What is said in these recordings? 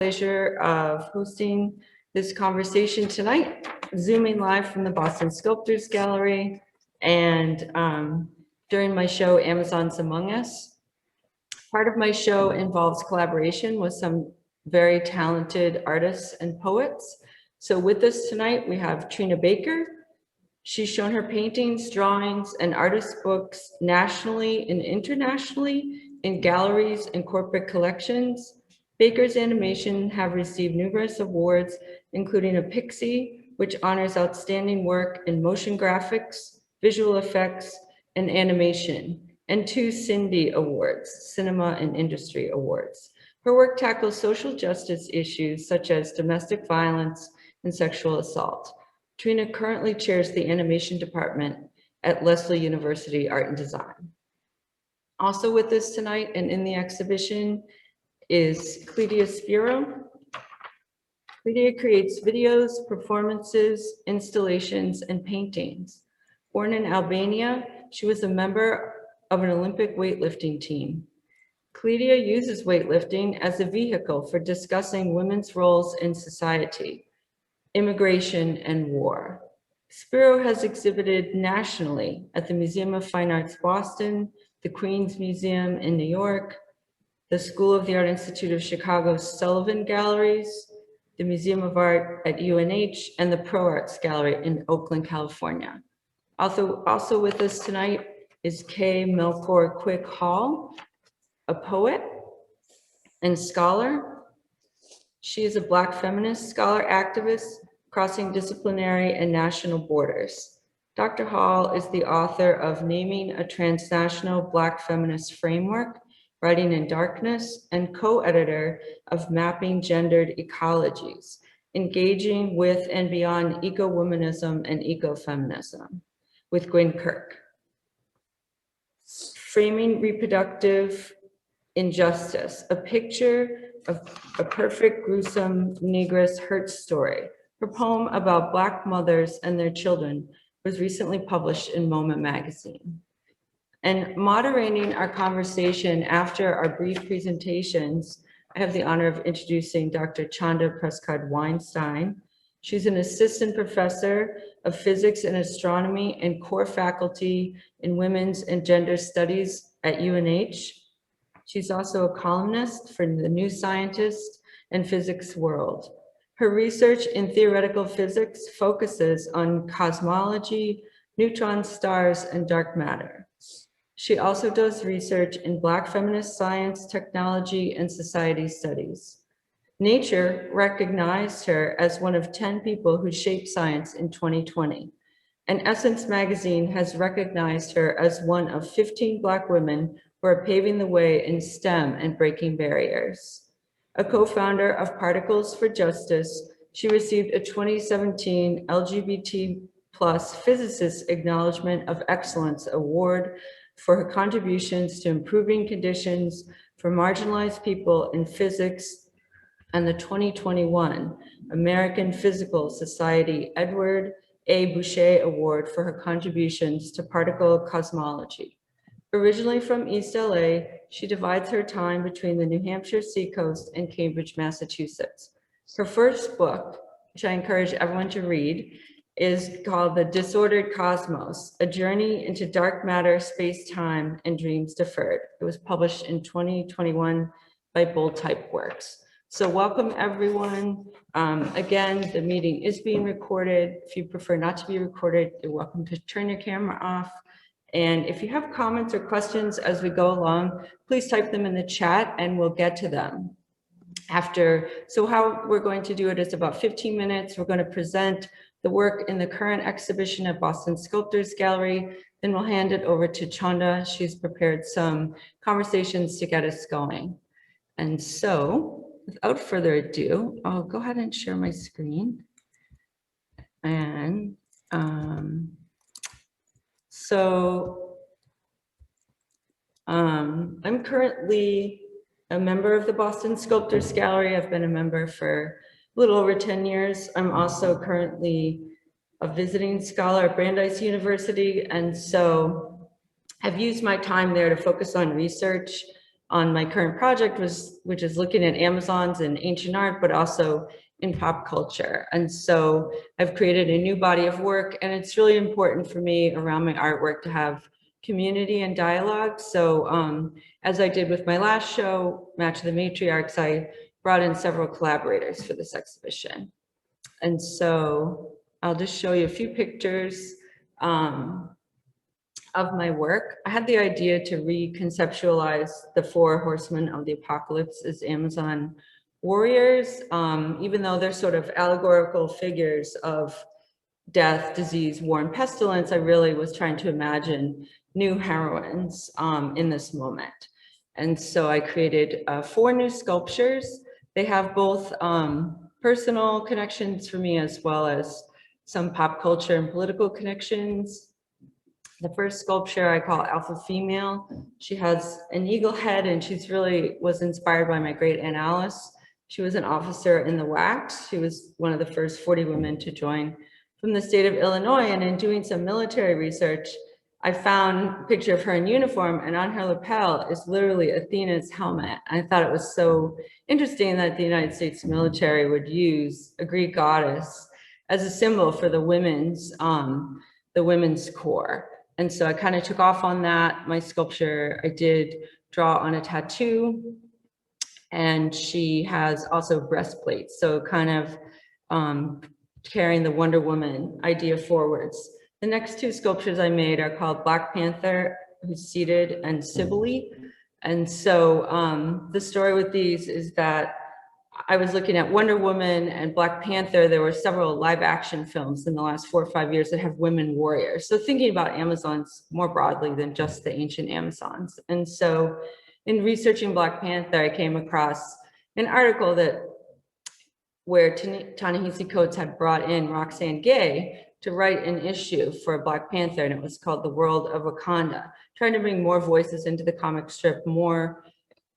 Pleasure of hosting this conversation tonight, zooming live from the Boston Sculptors Gallery and during my show, Amazon's Among Us. Part of my show involves collaboration with some very talented artists and poets. So with us tonight, we have Trina Baker. She's shown her paintings, drawings, and artist books nationally and internationally in galleries and corporate collections. Baker's animation have received numerous awards, including a Pixie, which honors outstanding work in motion graphics, visual effects, and animation, and 2 Cindy Awards, Cinema and Industry Awards. Her work tackles social justice issues such as domestic violence and sexual assault. Trina currently chairs the animation department at Lesley University Art and Design. Also with us tonight and in the exhibition is Cledia Spiro. Cledia creates videos, performances, installations, and paintings. Born in Albania, she was a member of an Olympic weightlifting team. Cledia uses weightlifting as a vehicle for discussing women's roles in society, immigration, and war. Spiro has exhibited nationally at the Museum of Fine Arts Boston, the Queens Museum in New York, the School of the Art Institute of Chicago's Sullivan Galleries, the Museum of Art at UNH, and the Pro Arts Gallery in Oakland, California. Also with us tonight is Kay Melchor Quick Hall, a poet and scholar. She is a Black feminist scholar activist crossing disciplinary and national borders. Dr. Hall is the author of Naming a Transnational Black Feminist Framework, Writing in Darkness, and co-editor of Mapping Gendered Ecologies, Engaging with and Beyond Eco-Womanism and Ecofeminism with Gwynne Kirk. Framing Reproductive Injustice, a picture of a perfect, gruesome, negress hurt story. Her poem about Black mothers and their children was recently published in Moment magazine. And moderating our conversation after our brief presentations, I have the honor of introducing Dr. Chanda Prescott-Weinstein. She's an assistant professor of physics and astronomy and core faculty in women's and gender studies at UNH. She's also a columnist for the New Scientist and Physics World. Her research in theoretical physics focuses on cosmology, neutron stars, and dark matter. She also does research in Black feminist science, technology, and society studies. Nature recognized her as one of 10 people who shaped science in 2020. And Essence magazine has recognized her as one of 15 Black women who are paving the way in STEM and breaking barriers. A co-founder of Particles for Justice, she received a 2017 LGBT+ Physicist Acknowledgement of Excellence Award for her contributions to improving conditions for marginalized people in physics, and the 2021 American Physical Society Edward A. Boucher Award for her contributions to particle cosmology. Originally from East LA, she divides her time between the New Hampshire seacoast and Cambridge, Massachusetts. Her first book, which I encourage everyone to read, is called The Disordered Cosmos, A Journey into Dark Matter, Space-Time, and Dreams Deferred. It was published in 2021 by Bold Type Works. So welcome everyone. Again, the meeting is being recorded. If you prefer not to be recorded, you're welcome to turn your camera off. And if you have comments or questions as we go along, please type them in the chat and we'll get to them after. So how we're going to do it is about 15 minutes. We're going to present the work in the current exhibition at Boston Sculptors Gallery. Then we'll hand it over to Chanda. She's prepared some conversations to get us going. And so without further ado, I'll go ahead and share my screen. And I'm currently a member of the Boston Sculptors Gallery. I've been a member for a little over 10 years. I'm also currently a visiting scholar at Brandeis University. And so I've used my time there to focus on research on my current project, which is looking at Amazons and ancient art, but also in pop culture. And so I've created a new body of work, and it's really important for me around my artwork to have community and dialogue. So as I did with my last show, Match of the Matriarchs, I brought in several collaborators for this exhibition. And so I'll just show you a few pictures of my work. I had the idea to reconceptualize the 4 horsemen of the apocalypse as Amazon warriors, even though they're sort of allegorical figures of death, disease, war, and pestilence. I really was trying to imagine new heroines in this moment. And so I created 4 new sculptures. They have both personal connections for me as well as some pop culture and political connections. The first sculpture I call Alpha Female. She has an eagle head, and she's really was inspired by my great Aunt Alice. She was an officer in the WACS. She was one of the first 40 women to join from the state of Illinois. And in doing some military research, I found a picture of her in uniform, and on her lapel is literally Athena's helmet. I thought it was so interesting that the United States military would use a Greek goddess as a symbol for the women's core. And so I kind of took off on that. My sculpture, I did draw on a tattoo, and she has also breastplates. So kind of carrying the Wonder Woman idea forwards. The next 2 sculptures I made are called Black Panther, who's seated, and Sibylle. And so the story with these is that I was looking at Wonder Woman and Black Panther. There were several live action films in the last 4 or 5 years that have women warriors. So thinking about Amazons more broadly than just the ancient Amazons. And so in researching Black Panther, I came across an article where Ta-Nehisi Coates had brought in Roxane Gay to write an issue for Black Panther, and it was called The World of Wakanda, trying to bring more voices into the comic strip, more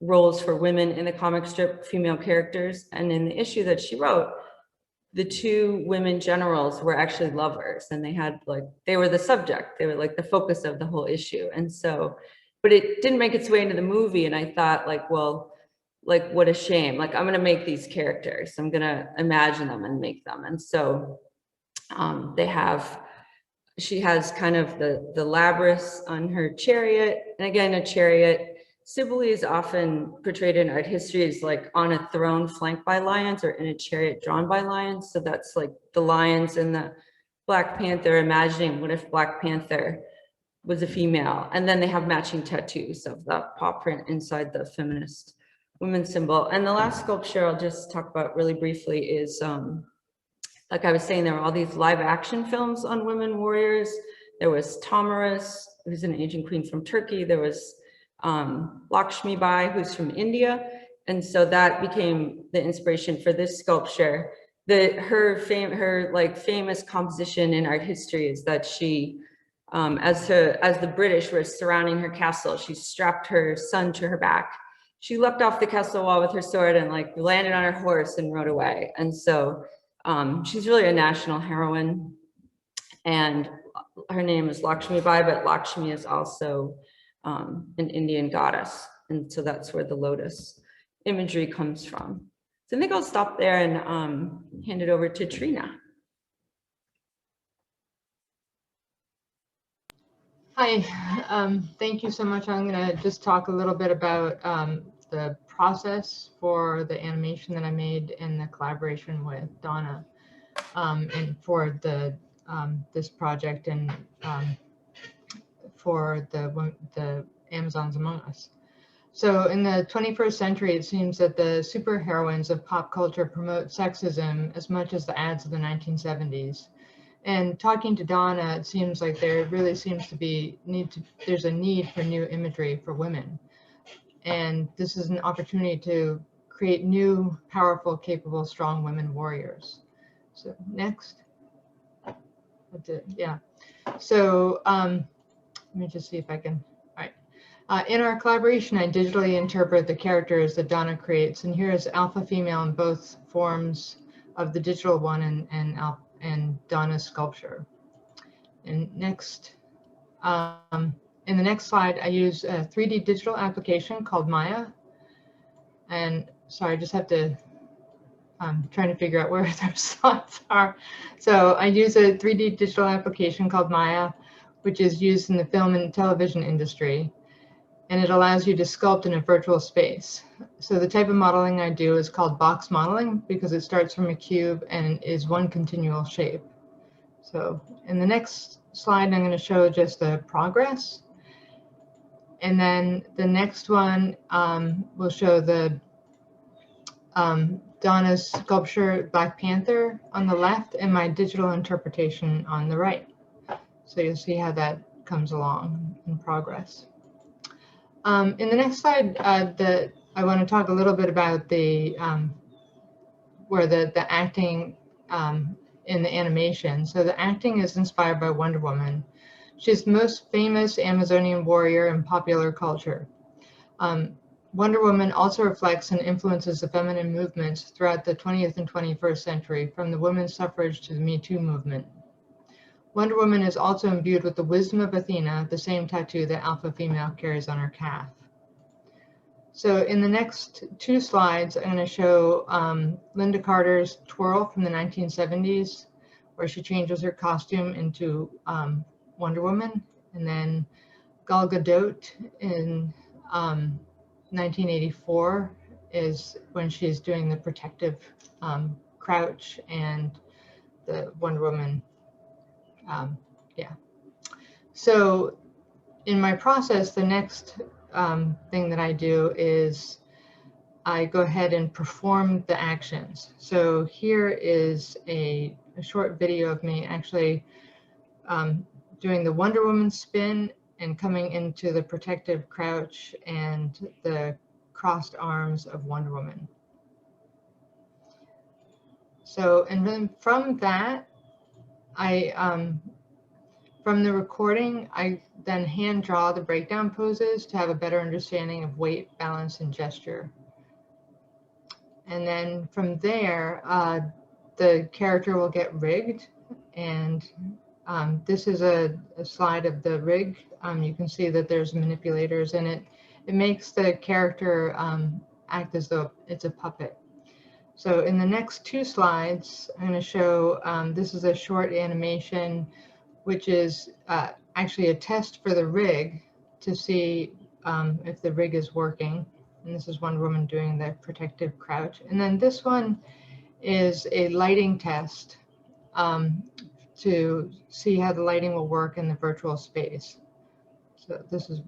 roles for women in the comic strip, female characters. And in the issue that she wrote, the 2 women generals were actually lovers, and they were the subject. They were like the focus of the whole issue. And so, but it didn't make its way into the movie. And I thought well, what a shame. I'm going to make these characters. I'm going to imagine them and make them. And so she has kind of the labrys on her chariot. And again, a chariot. Sibylle is often portrayed in art history as on a throne flanked by lions, or in a chariot drawn by lions. So that's the lions in the Black Panther, imagining what if Black Panther was a female. And then they have matching tattoos of the paw print inside the feminist women's symbol. And the last sculpture I'll just talk about really briefly is, like I was saying, there were all these live action films on women warriors. There was Tamaris, who's an ancient queen from Turkey. There was Lakshmi Bai, who's from India. And so that became the inspiration for this sculpture. Her famous composition in art history is that she, as the British were surrounding her castle, she strapped her son to her back. She leapt off the castle wall with her sword and landed on her horse and rode away. And so she's really a national heroine, and her name is Lakshmi Bai, but Lakshmi is also an Indian goddess. And so that's where the lotus imagery comes from. So I think I'll stop there and hand it over to Trina. Hi, thank you so much. I'm going to just talk a little bit about the process for the animation that I made in the collaboration with Donna, and for this project, and for the Amazons Among Us. So in the 21st century, it seems that the superheroines of pop culture promote sexism as much as the ads of the 1970s. And talking to Donna, it seems like there really seems to be there's a need for new imagery for women. And this is an opportunity to create new, powerful, capable, strong women warriors. So next. Yeah. So let me just see if I can. All right. In our collaboration, I digitally interpret the characters that Donna creates. And here is alpha female in both forms of the digital one and Donna's sculpture. And next. In the next slide, I use a 3D digital application called Maya. And sorry, I just have to, I'm trying to figure out where their slides are. So I use a 3D digital application called Maya, which is used in the film and television industry. And it allows you to sculpt in a virtual space. So the type of modeling I do is called box modeling because it starts from a cube and is one continual shape. So in the next slide, I'm going to show just the progress. And then the next one will show the Donna's sculpture Black Panther on the left and my digital interpretation on the right. So you'll see how that comes along in progress. In the next slide, I want to talk a little bit about the where the acting in the animation. So the acting is inspired by Wonder Woman. She's the most famous Amazonian warrior in popular culture. Wonder Woman also reflects and influences the feminine movements throughout the 20th and 21st century, from the women's suffrage to the Me Too movement. Wonder Woman is also imbued with the wisdom of Athena, the same tattoo that alpha female carries on her calf. So in the next two slides, I'm going to show Linda Carter's twirl from the 1970s, where she changes her costume into Wonder Woman, and then Gal Gadot in 1984 is when she's doing the protective crouch and the Wonder Woman. Yeah. So in my process, the next thing that I do is I go ahead and perform the actions. So here is a short video of me actually doing the Wonder Woman spin and coming into the protective crouch and the crossed arms of Wonder Woman. So, and then from that, from the recording, I then hand draw the breakdown poses to have a better understanding of weight, balance, and gesture. And then from there, the character will get rigged. And this is a slide of the rig. You can see that there's manipulators in it. It makes the character act as though it's a puppet. So in the next two slides, I'm going to show, this is a short animation, which is actually a test for the rig to see if the rig is working. And this is Wonder Woman doing the protective crouch. And then this one is a lighting test to see how the lighting will work in the virtual space. So this is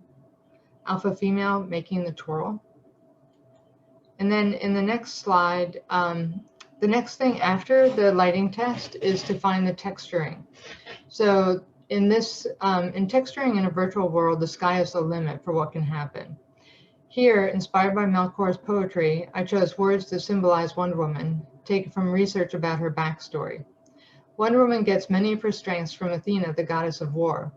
alpha female making the twirl. And then in the next slide, the next thing after the lighting test is to find the texturing. So in this, in texturing in a virtual world, the sky is the limit for what can happen. Here, inspired by Melchior's poetry, I chose words to symbolize Wonder Woman, taken from research about her backstory. Wonder Woman gets many of her strengths from Athena, the goddess of war.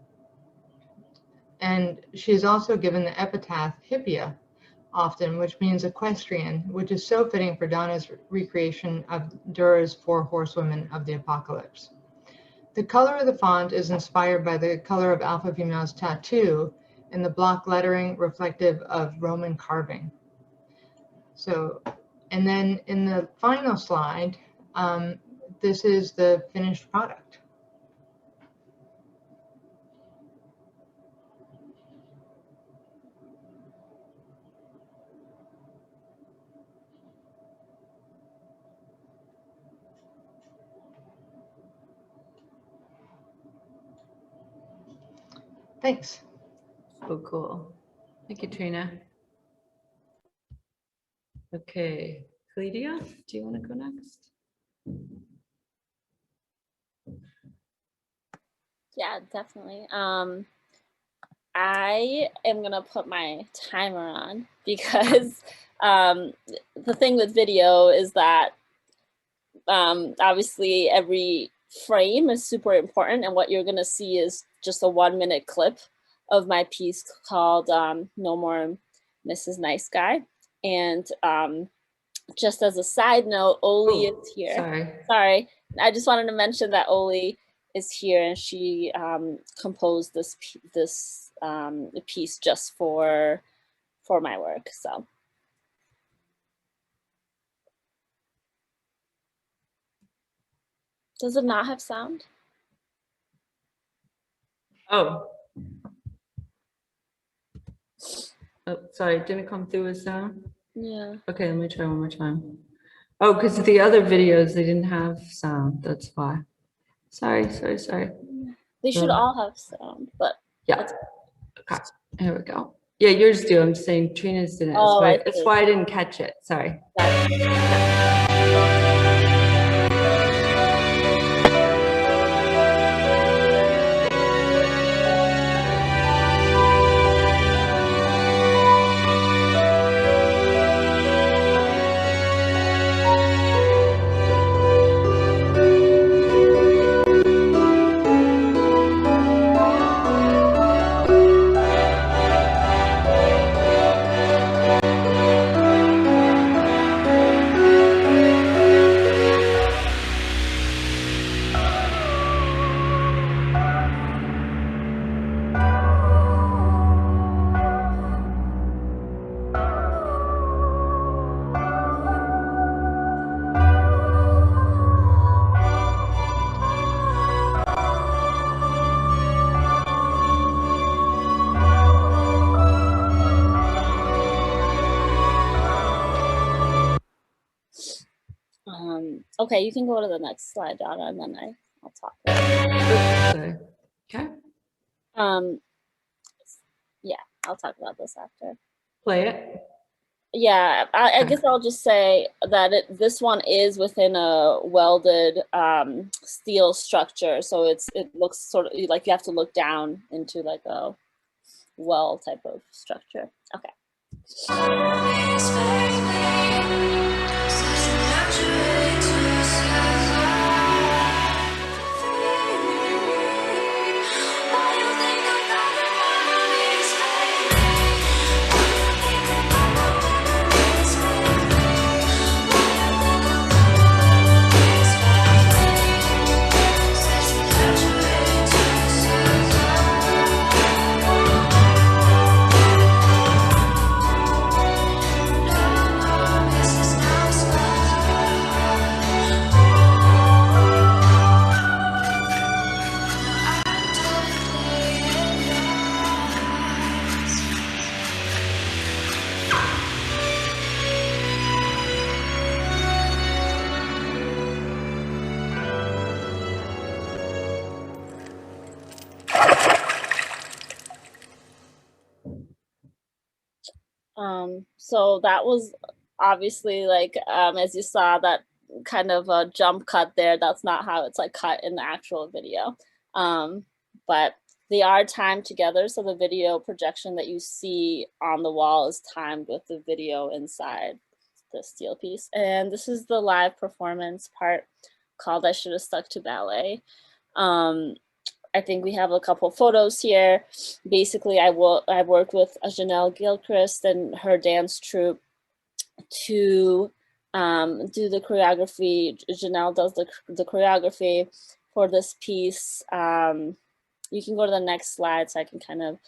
And she is also given the epithet Hippia, often, which means equestrian, which is so fitting for Donna's recreation of Durer's four horsewomen of the apocalypse. The color of the font is inspired by the color of alpha female's tattoo and the block lettering reflective of Roman carving. So, and then in the final slide, this is the finished product. Thanks. So cool. Thank you, Trina. Okay, Cledia, do you want to go next? Yeah, definitely. I am gonna put my timer on because the thing with video is that obviously every frame is super important, and what you're gonna see is just a 1-minute clip of my piece called No More Mrs. Nice Guy. And just as a side note, Oli is here. Sorry, I just wanted to mention that Oli is here, and she composed this a piece just for my work. So. Does it not have sound? Oh. Oh, sorry, it didn't come through with sound? Yeah. Okay, let me try one more time. Oh, because the other videos, they didn't have sound, that's why. Sorry. They should all have sound, but Yeah, okay, here we go. Yeah, yours do, I'm saying Trina's didn't, Oh, I that's see. why I didn't catch it, sorry. Okay, you can go to the next slide, Donna, and then I'll talk. Sorry. Okay, Yeah, I'll talk about this after. play it. Yeah, I Okay. guess I'll just say that this one is within a welded steel structure, so it looks sort of like you have to look down into like a well type of structure. Okay. So that was obviously like, as you saw, that kind of a jump cut there. That's not how it's like cut in the actual video. But they are timed together. So the video projection that you see on the wall is timed with the video inside the steel piece. And this is the live performance part called I Should Have Stuck to Ballet. I think we have a couple photos here. Basically, I worked with Janelle Gilchrist and her dance troupe to do the choreography. Janelle does the choreography for this piece. You can go to the next slide so I can kind of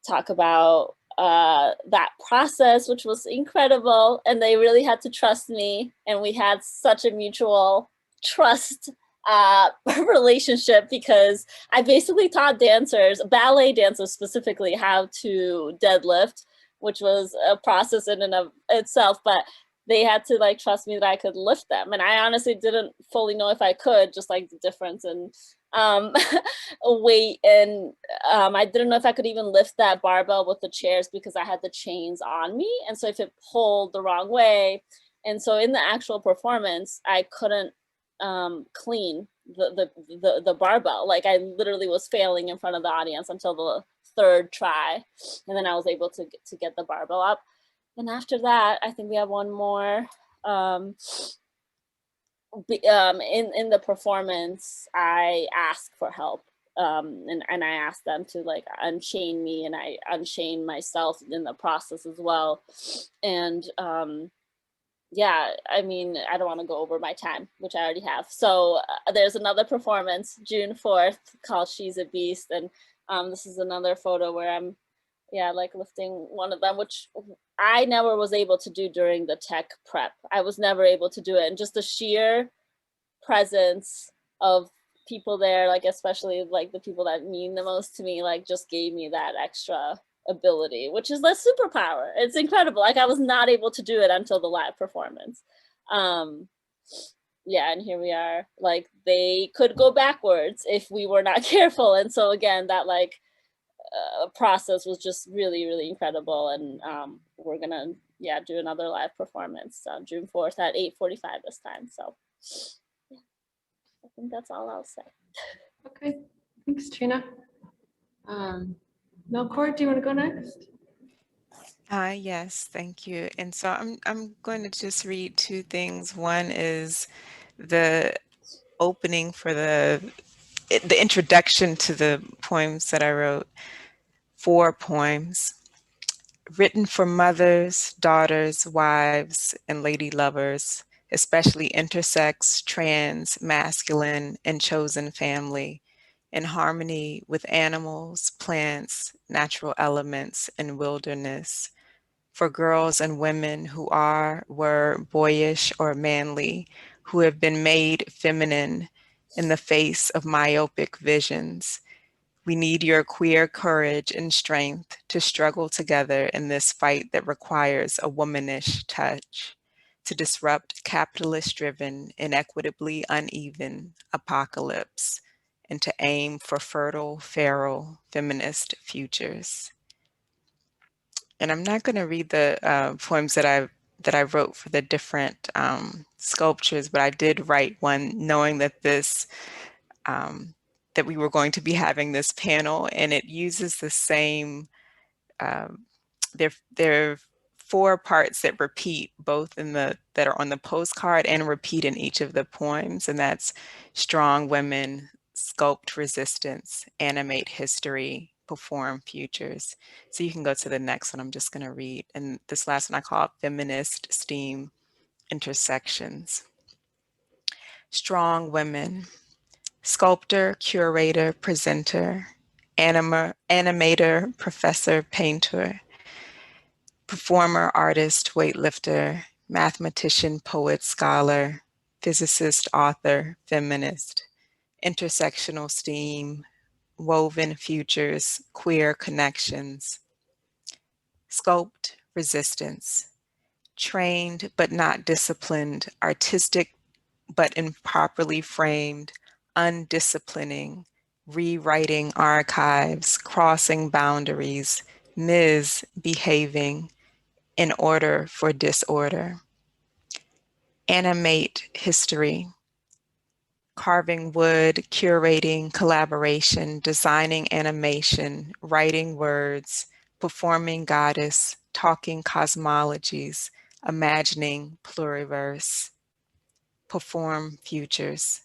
talk about that process, which was incredible. And they really had to trust me. And we had such a mutual trust relationship, because I basically taught dancers, ballet dancers specifically, how to deadlift, which was a process in and of itself, but they had to like trust me that I could lift them. And I honestly didn't fully know if I could, just like the difference in weight. And I didn't know if I could even lift that barbell with the chairs because I had the chains on me. And so if it pulled the wrong way, and so in the actual performance, I couldn't clean the barbell. Like I literally was failing in front of the audience until the third try, and then I was able to get the barbell up. And after that, I think we have one more. In the performance, I asked for help, and I asked them to like unchain me, and I unchained myself in the process as well. And yeah, I mean, I don't want to go over my time, which I already have. So there's another performance, June 4th, called She's a Beast. And This is another photo where I'm, yeah, like lifting one of them, which I never was able to do during the tech prep. I was never able to do it. And just the sheer presence of people there, like especially like the people that mean the most to me, like just gave me that extra ability, which is the superpower. It's incredible. Like I was not able to do it until the live performance. Yeah, and here we are. Like they could go backwards if we were not careful. And so again, that like process was just really, really incredible. And we're gonna, yeah, do another live performance on June 4th at 8:45 this time. So yeah, I think that's all I'll say. Okay, thanks, Trina. Melchor, do you want to go next? Yes, thank you. And so I'm going to just read two things. One is the opening for the introduction to the poems that I wrote. 4 poems written for mothers, daughters, wives, and lady lovers, especially intersex, trans, masculine, and chosen family, in harmony with animals, plants, natural elements, and wilderness, for girls and women who are, were boyish or manly, who have been made feminine in the face of myopic visions. We need your queer courage and strength to struggle together in this fight that requires a womanish touch, to disrupt capitalist-driven, inequitably uneven apocalypse, and to aim for fertile, feral, feminist futures. And I'm not going to read the poems that I wrote for the different sculptures, but I did write one knowing that this that we were going to be having this panel, and it uses the same. There are 4 parts that repeat both in that are on the postcard and repeat in each of the poems, and that's strong women, sculpt resistance, animate history, perform futures. So you can go to the next one. I'm just going to read, and this last one I call feminist STEAM intersections. Strong women. Sculptor, curator, presenter, animator, professor, painter, performer, artist, weightlifter, mathematician, poet, scholar, physicist, author, feminist, intersectional STEAM, woven futures, queer connections, sculpt resistance, trained but not disciplined, artistic but improperly framed, undisciplining, rewriting archives, crossing boundaries, misbehaving in order for disorder. Animate history, carving wood, curating collaboration, designing animation, writing words, performing goddess, talking cosmologies, imagining pluriverse, perform futures,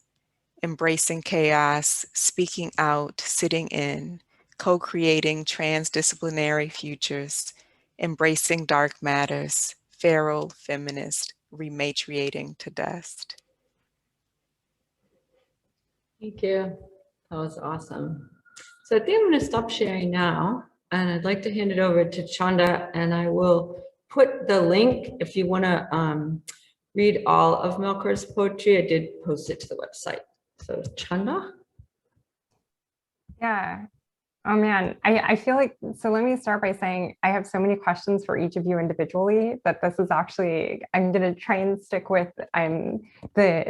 embracing chaos, speaking out, sitting in, co-creating transdisciplinary futures, embracing dark matters, feral feminist, rematriating to dust. Thank you. That was awesome. So I think I'm going to stop sharing now, and I'd like to hand it over to Chanda, and I will put the link if you want to read all of Melchor's poetry. I did post it to the website. So Chanda? Yeah. Oh man, I feel like, so let me start by saying I have so many questions for each of you individually that this is actually, I'm going to try and stick with the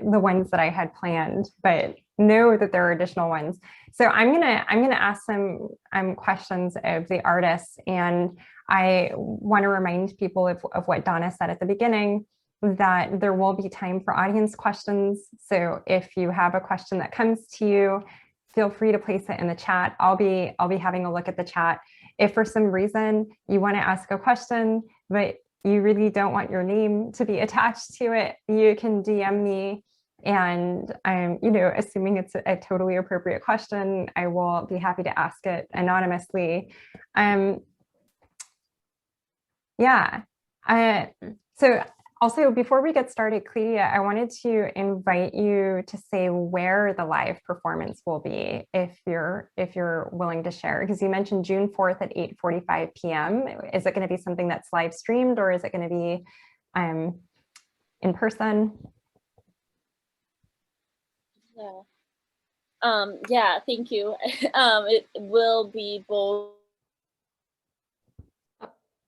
ones that I had planned, but know that there are additional ones. So I'm gonna ask some questions of the artists, and I want to remind people of what Donna said at the beginning, that there will be time for audience questions. So if you have a question that comes to you, feel free to place it in the chat. I'll be having a look at the chat. If for some reason you want to ask a question, but you really don't want your name to be attached to it, you can DM me, and I'm, assuming it's a totally appropriate question, I will be happy to ask it anonymously. So Also, before we get started, Cledia, I wanted to invite you to say where the live performance will be, if you're willing to share, because you mentioned June 4th at 8:45 p.m. Is it going to be something that's live streamed, or is it going to be in person? Yeah, thank you. It will be both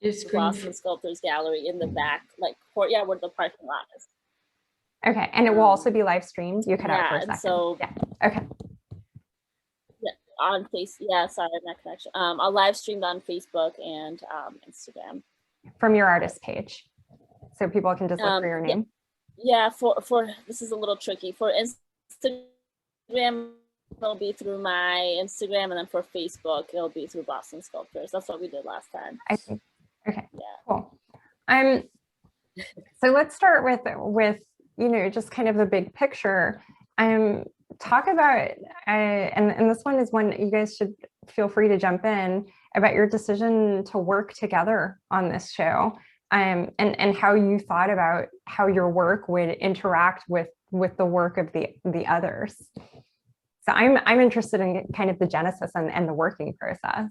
Your the screen. Boston Sculptors Gallery in the back, like where the parking lot is. Okay, and it will also be live streamed. You cut out for a Yeah, second. and so yeah. Okay. yeah, on sorry, net connection. I'll live stream on Facebook and Instagram. From your artist page, so people can just look for your name. Yeah, for this is a little tricky. For Instagram, it'll be through my Instagram, and then for Facebook, it'll be through Boston Sculptors. That's what we did last time. I think. Okay. Yeah. Cool. So let's start with just kind of the big picture. Talk about and this one is one you guys should feel free to jump in about your decision to work together on this show, and how you thought about how your work would interact with the work of the others. So I'm interested in kind of the genesis and the working process.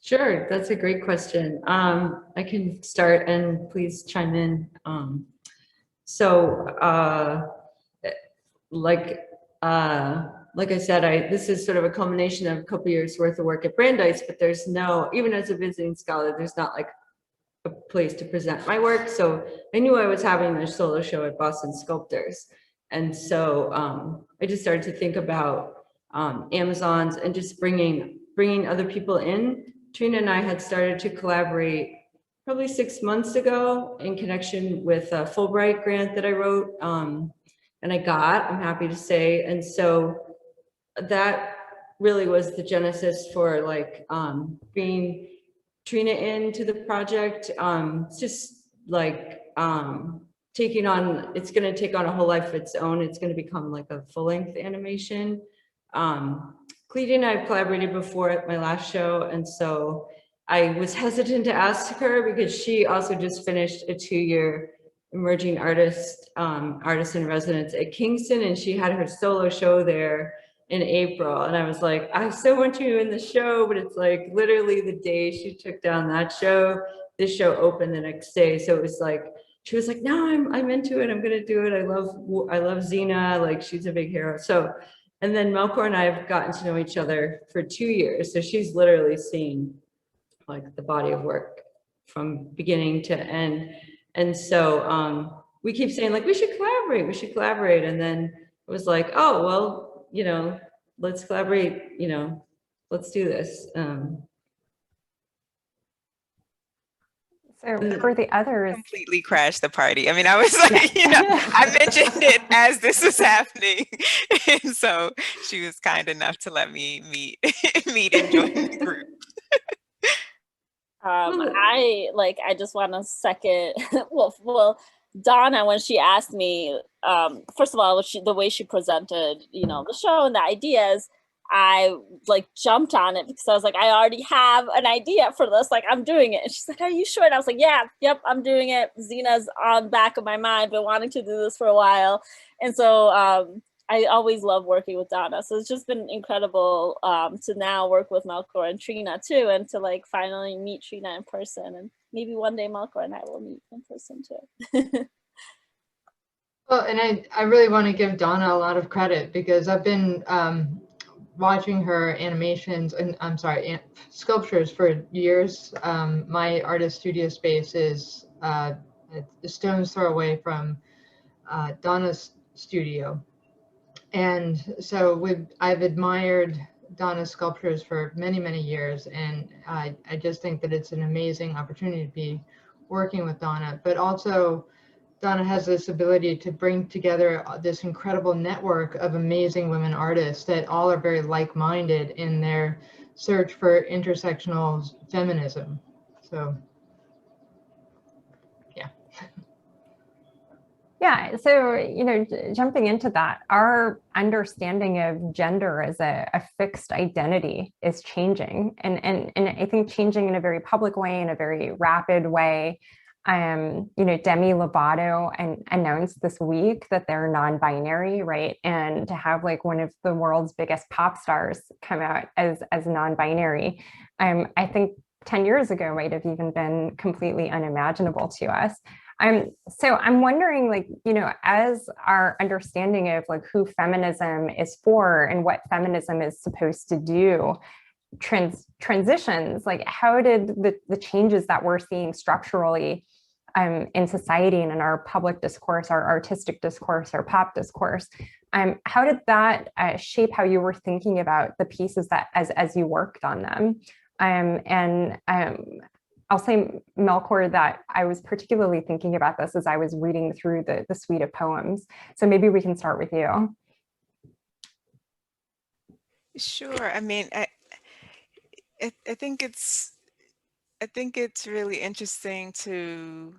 Sure, that's a great question. I can start and please chime in. Like I said, this is sort of a culmination of a couple years worth of work at Brandeis, but there's no, even as a visiting scholar, there's not like a place to present my work. So I knew I was having a solo show at Boston Sculptors. And so I just started to think about Amazons and just bringing other people in. Trina and I had started to collaborate probably 6 months ago in connection with a Fulbright grant that I wrote, and I'm happy to say. And so that really was the genesis for like bringing Trina into the project. It's just like it's going to take on a whole life of its own. It's going to become like a full-length animation. Cledia and I have collaborated before at my last show, and so I was hesitant to ask her because she also just finished a 2-year emerging artist in residence at Kingston, and she had her solo show there in April. And I was like, I so want you in the show, but it's like literally the day she took down that show, this show opened the next day. So it was like, she was like, no, I'm into it. I'm gonna do it. I love Zena. Like, she's a big hero. So, and then Melkor and I have gotten to know each other for 2 years. So she's literally seen like the body of work from beginning to end. And so we keep saying like, we should collaborate. And then it was like, oh, well, let's collaborate, let's do this. So for the others, Completely crashed the party. I mean, I was like, I mentioned it as this was happening. And so she was kind enough to let me meet and join the group. I just want to second, well, Donna, when she asked me, first of all, the way she presented, the show and the ideas, I like jumped on it because I was like, I already have an idea for this. Like, I'm doing it. And she's like, are you sure? And I was like, yeah, yep, I'm doing it. Zena's on the back of my mind, been wanting to do this for a while. And so I always love working with Donna. So it's just been incredible to now work with Melkor and Trina too, and to like finally meet Trina in person. And maybe one day Melkor and I will meet in person too. Well, and I really want to give Donna a lot of credit because I've been watching her animations and sculptures for years. My artist studio space is a stone's throw away from Donna's studio. And so I've admired Donna's sculptures for many, many years. And I just think that it's an amazing opportunity to be working with Donna, but also Donna has this ability to bring together this incredible network of amazing women artists that all are very like-minded in their search for intersectional feminism. So, yeah. Yeah, so, jumping into that, our understanding of gender as a fixed identity is changing, and I think changing in a very public way, in a very rapid way. Demi Lovato announced this week that they're non-binary, right? And to have like one of the world's biggest pop stars come out as non-binary, I think 10 years ago might have even been completely unimaginable to us. So I'm wondering, like, as our understanding of like who feminism is for and what feminism is supposed to do transitions, like how did the changes that we're seeing structurally in society and in our public discourse, our artistic discourse, our pop discourse, how did that shape how you were thinking about the pieces that as you worked on them? I'll say, Melchior, that I was particularly thinking about this as I was reading through the suite of poems. So maybe we can start with you. Sure. I mean, I think it's really interesting to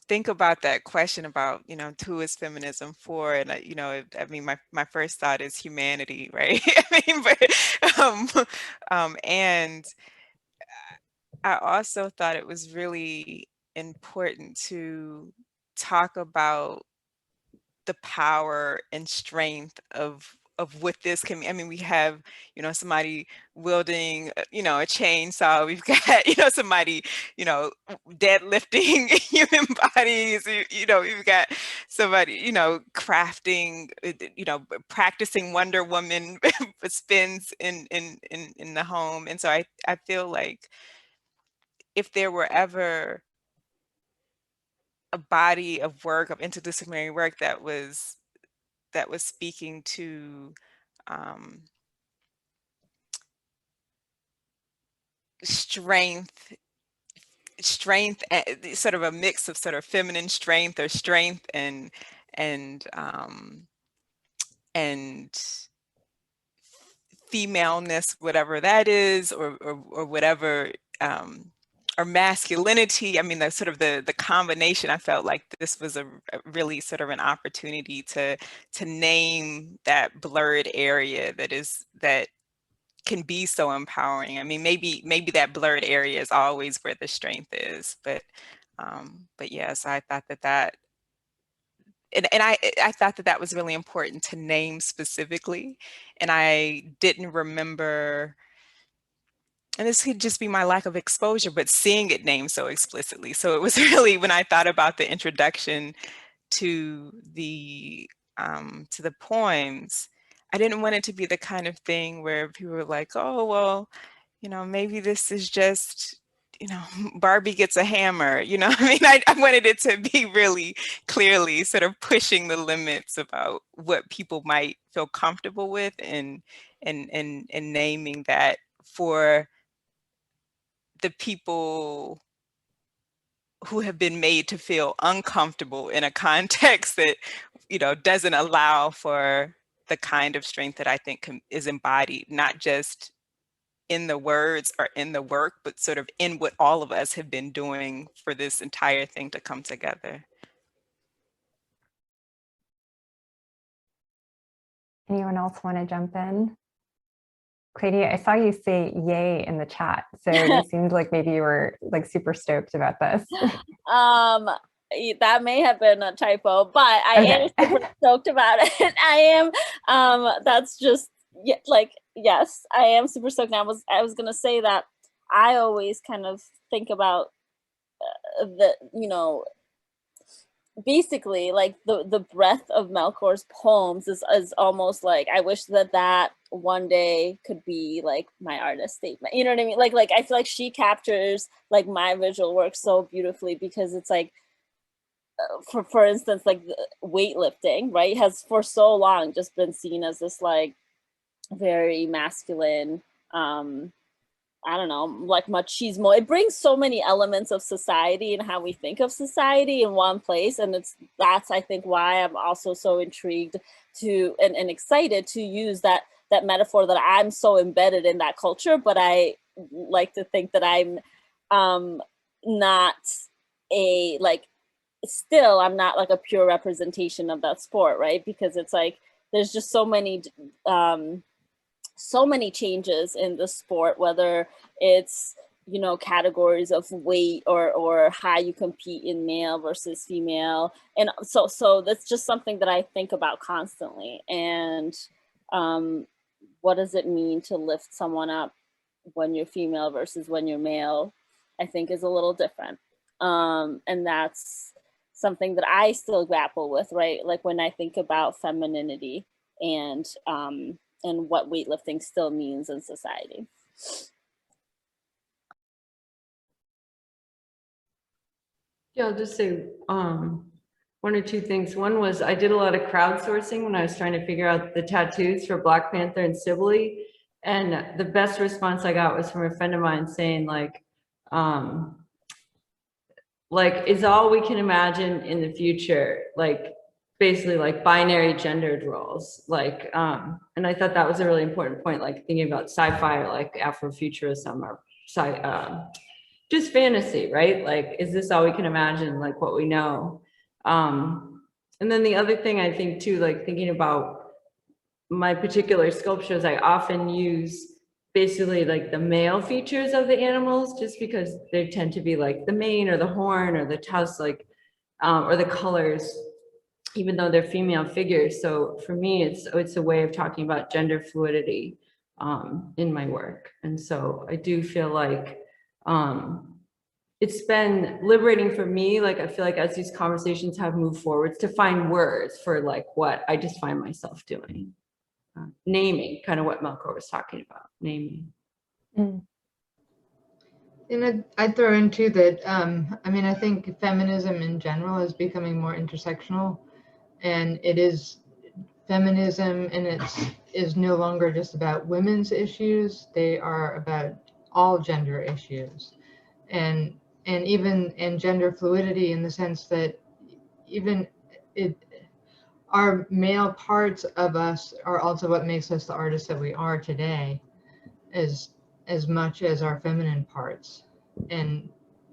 think about that question about, who is feminism for? And, I mean, my first thought is humanity, right? I mean, and I also thought it was really important to talk about the power and strength of what this can mean. I mean, we have, somebody wielding, a chainsaw. We've got, somebody, deadlifting human bodies. We've got somebody, crafting, practicing Wonder Woman spins in the home. And so I feel like if there were ever a body of work, of interdisciplinary work that was speaking to strength, and sort of a mix of sort of feminine strength or strength and femaleness, whatever that is, or whatever, or masculinity. I mean, the sort of the combination. I felt like this was a really sort of an opportunity to name that blurred area that can be so empowering. I mean, maybe that blurred area is always where the strength is, but yes, I thought that and I thought that was really important to name specifically, and I didn't remember, and this could just be my lack of exposure, but seeing it named so explicitly. So it was really, when I thought about the introduction to the poems, I didn't want it to be the kind of thing where people were like, oh, well, maybe this is just, Barbie gets a hammer, I mean, I wanted it to be really clearly sort of pushing the limits about what people might feel comfortable with, and naming that for the people who have been made to feel uncomfortable in a context that, doesn't allow for the kind of strength that I think is embodied, not just in the words or in the work, but sort of in what all of us have been doing for this entire thing to come together. Anyone else want to jump in? Claudia, I saw you say yay in the chat. So you seemed like maybe you were like super stoked about this. That may have been a typo, but I am super stoked about it. I am, that's just like, yes, I am super stoked. And I was gonna say that I always kind of think about basically like the breadth of Melchior's poems is almost like, I wish that one day could be like my artist statement. You know what I mean? Like I feel like she captures like my visual work so beautifully, because it's like, for instance, like weightlifting, right, has for so long just been seen as this like very masculine, I don't know, like machismo. It brings so many elements of society and how we think of society in one place. And that's I think why I'm also so intrigued to and excited to use that metaphor, that I'm so embedded in that culture, but I like to think that I'm not still I'm not like a pure representation of that sport, right? Because it's like there's just so many changes in the sport, whether it's categories of weight or how you compete in male versus female. And so that's just something that I think about constantly. And what does it mean to lift someone up when you're female versus when you're male, I think is a little different. And that's something that I still grapple with, right? Like when I think about femininity and what weightlifting still means in society. Yeah, I'll just say one or two things. One was I did a lot of crowdsourcing when I was trying to figure out the tattoos for Black Panther and Sibley. And the best response I got was from a friend of mine saying like is all we can imagine in the future, like basically like binary gendered roles. And I thought that was a really important point, like thinking about sci-fi or like Afrofuturism or just fantasy, right? Like, is this all we can imagine, like what we know? And then the other thing I think too, like thinking about my particular sculptures, I often use basically like the male features of the animals, just because they tend to be like the mane or the horn or the tusk, like, or the colors, even though they're female figures. So for me, it's a way of talking about gender fluidity in my work. And so I do feel like it's been liberating for me. Like, I feel like as these conversations have moved forwards, to find words for like what I just find myself doing. Naming, kind of what Melkor was talking about, naming. Mm. And I'd throw in too that, I mean, I think feminism in general is becoming more intersectional, and it is feminism, and it is no longer just about women's issues. They are about all gender issues, and even gender fluidity, in the sense that even our male parts of us are also what makes us the artists that we are today, as much as our feminine parts. And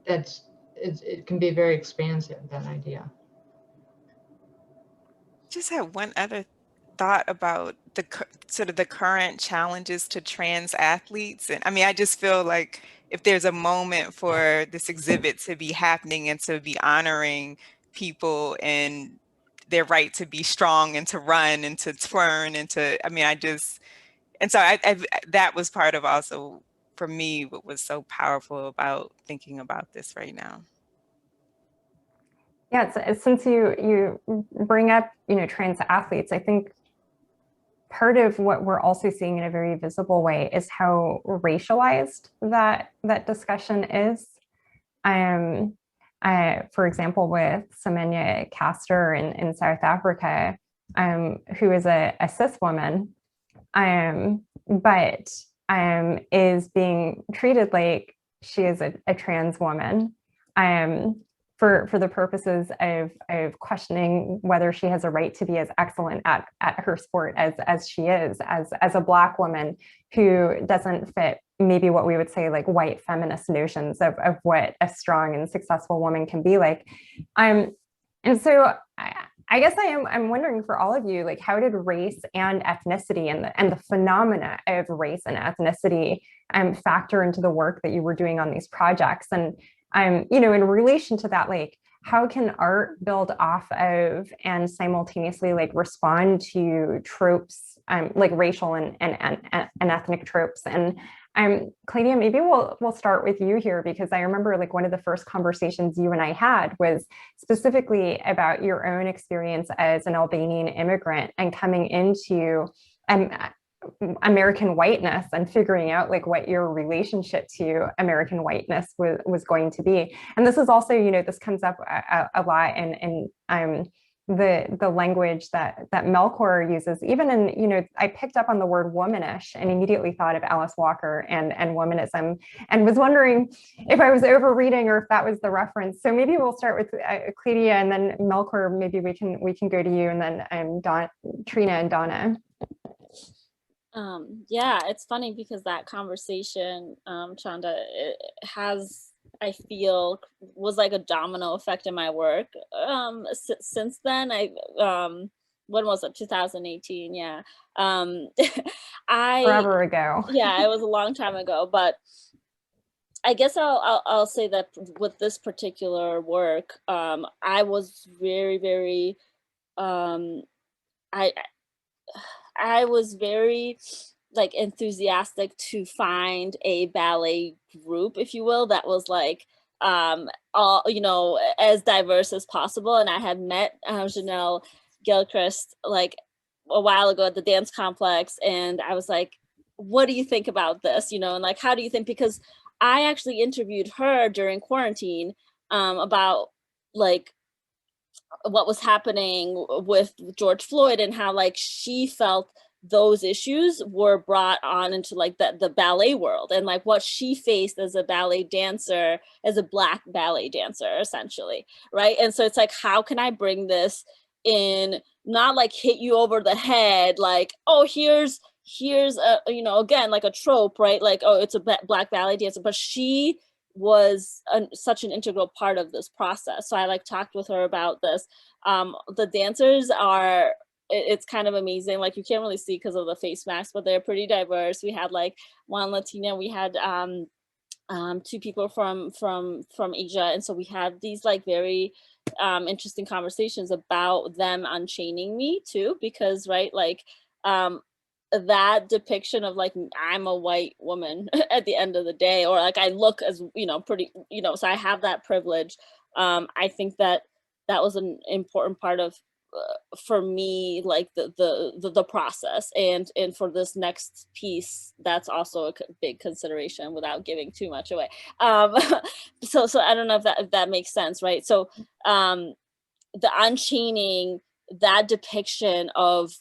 it can be very expansive, that idea. Just had one other thought about sort of the current challenges to trans athletes. And I mean, I just feel like if there's a moment for this exhibit to be happening and to be honoring people and their right to be strong and to run and to twirl and to, I mean, and so that was part of also for me what was so powerful about thinking about this right now. Yeah, since you bring up, trans athletes, I think part of what we're also seeing in a very visible way is how racialized that discussion is. For example, with Semenya Castor in South Africa, who is a cis woman, but is being treated like she is a trans woman. For the purposes of questioning whether she has a right to be as excellent at her sport as she is, as a Black woman who doesn't fit maybe what we would say like white feminist notions of what a strong and successful woman can be like. And so I guess I'm wondering for all of you, like, how did race and ethnicity and the phenomena of race and ethnicity factor into the work that you were doing on these projects? And in relation to that, like, how can art build off of and simultaneously like respond to tropes, like racial and ethnic tropes? And Claudia, maybe we'll start with you here, because I remember like one of the first conversations you and I had was specifically about your own experience as an Albanian immigrant and coming into American whiteness and figuring out like what your relationship to American whiteness was going to be. And this is also, this comes up a lot in the language that Melkor uses, even in, I picked up on the word womanish and immediately thought of Alice Walker and womanism, and was wondering if I was overreading or if that was the reference. So maybe we'll start with Claudia, and then Melkor, maybe we can go to you, and then Trina and Donna. Yeah, it's funny because that conversation, Chanda, has, I feel, was like a domino effect in my work. Since then, when was it? 2018, yeah. Forever ago. Yeah, it was a long time ago, but I guess I'll say that with this particular work, I was very um, I I was very like enthusiastic to find a ballet group, if you will, that was like all, you know, as diverse as possible. And I had met Janelle Gilchrist like a while ago at the dance complex, and I was like, what do you think about this, you know, and like how do you think, because I actually interviewed her during quarantine about like what was happening with George Floyd and how like she felt those issues were brought on into like the ballet world, and like what she faced as a ballet dancer, as a Black ballet dancer, essentially, right? And so it's like, how can I bring this in, not like hit you over the head like, oh, here's a, you know, again, like a trope, right? Like, oh, it's a Black ballet dancer, but she was such an integral part of this process. So I like talked with her about this. The dancers are, it's kind of amazing. Like you can't really see because of the face masks, but they're pretty diverse. We had like one Latina, we had two people from Asia, and so we had these like very interesting conversations about them unchaining me too, because right, like that depiction of like I'm a white woman at the end of the day, or like I look as, you know, pretty, you know, so I have that privilege. I think that that was an important part of for me, like the process, and for this next piece, that's also a big consideration without giving too much away. So I don't know if that makes sense, right? So the unchaining, that depiction of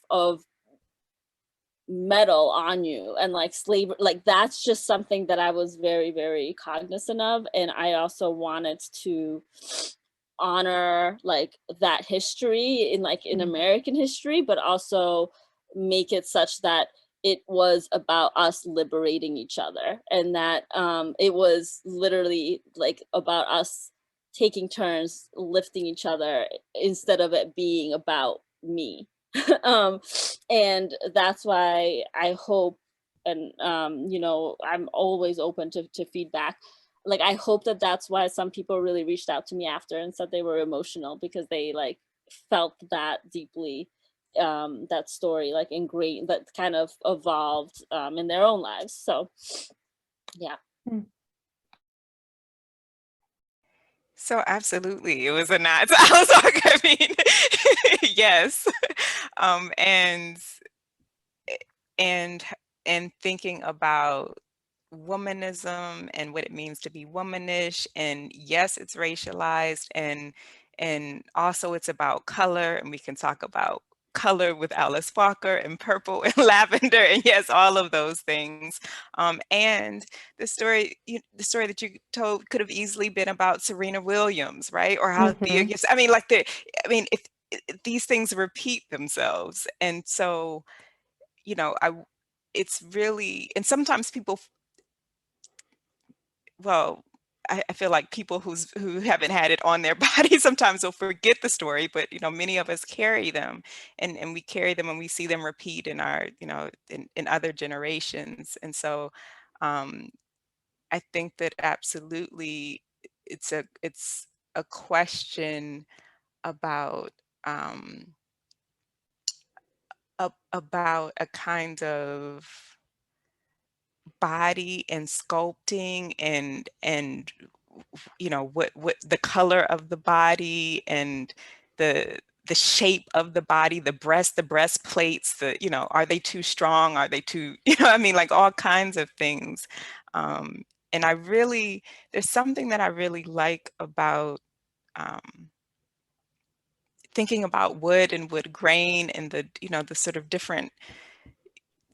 metal on you and like slavery, like that's just something that I was very cognizant of, and I also wanted to honor like that history in like in American history, but also make it such that it was about us liberating each other, and that it was literally like about us taking turns lifting each other instead of it being about me. um, and that's why I hope, and you know, I'm always open to feedback. Like I hope that that's why some people really reached out to me after and said they were emotional, because they like felt that deeply, that story like ingrained, that kind of evolved in their own lives. So yeah. So absolutely, it was a nod. I was like, I mean, yes, um, and and and thinking about womanism and what it means to be womanish, and yes, it's racialized, and also it's about color, and we can talk about color with Alice Walker and purple and lavender, and yes, all of those things. And the story that you told could have easily been about Serena Williams, right? Or how Thea gets, I mean, like I mean, if these things repeat themselves, and so, you know, it's really, and sometimes people, well, I feel like people who haven't had it on their body sometimes will forget the story, but you know, many of us carry them, and we carry them and we see them repeat in our, you know, in other generations. And so um, I think that absolutely it's a question about about a kind of body and sculpting, and you know, what the color of the body, and the shape of the body, the breastplates, the, you know, are they too strong, are they too, you know, I mean, like all kinds of things. And I really, there's something that I really like about thinking about wood and wood grain, and the, you know, the sort of different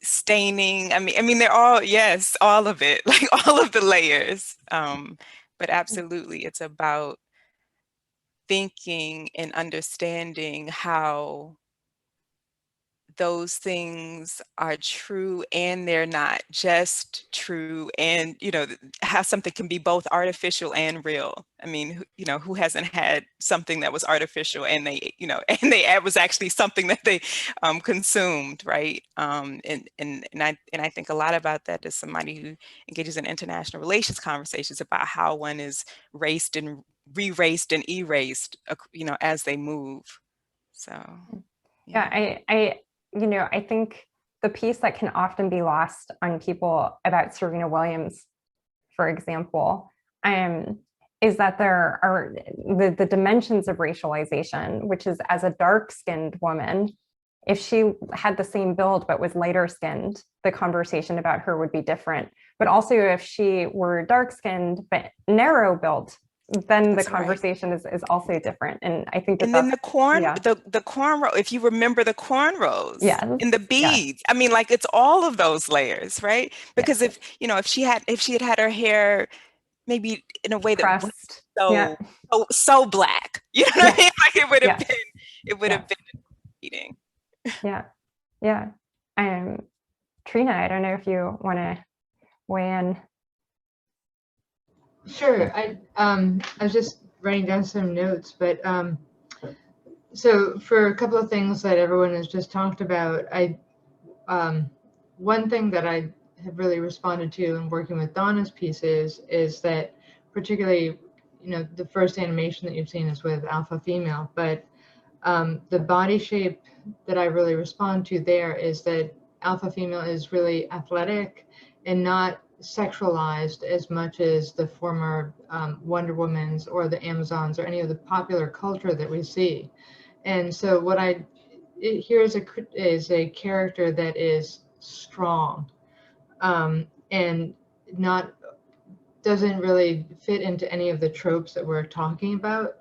staining. I mean, they're all, yes, all of it, like all of the layers. But absolutely, it's about thinking and understanding how those things are true and they're not just true, and how something can be both artificial and real. I mean, who hasn't had something that was artificial and they and it was actually something that they consumed, right? And I think a lot about that as somebody who engages in international relations conversations about how one is raced and re-raced and erased as they move. So yeah, I think the piece that can often be lost on people about Serena Williams, for example, is that there are the dimensions of racialization, which is, as a dark-skinned woman, if she had the same build but was lighter skinned, the conversation about her would be different. But also if she were dark-skinned but narrow built, then That's the right. conversation is also different. And I think that And then the cornrow, if you remember the cornrows, yes, and the beads. I mean, like, it's all of those layers, right? Because if she had her hair maybe in a way that wasn't pressed, so black, you know what I mean? Like, it would have been eating. Yeah. Trina, I don't know if you want to weigh in. Sure. I was just writing down some notes, but so for a couple of things that everyone has just talked about, one thing that I have really responded to in working with Donna's pieces is that, particularly, the first animation that you've seen is with alpha female, but the body shape that I really respond to there is that alpha female is really athletic and not sexualized as much as the former Wonder Womans or the Amazons or any of the popular culture that we see. And so what here is a character that is strong and doesn't really fit into any of the tropes that we're talking about.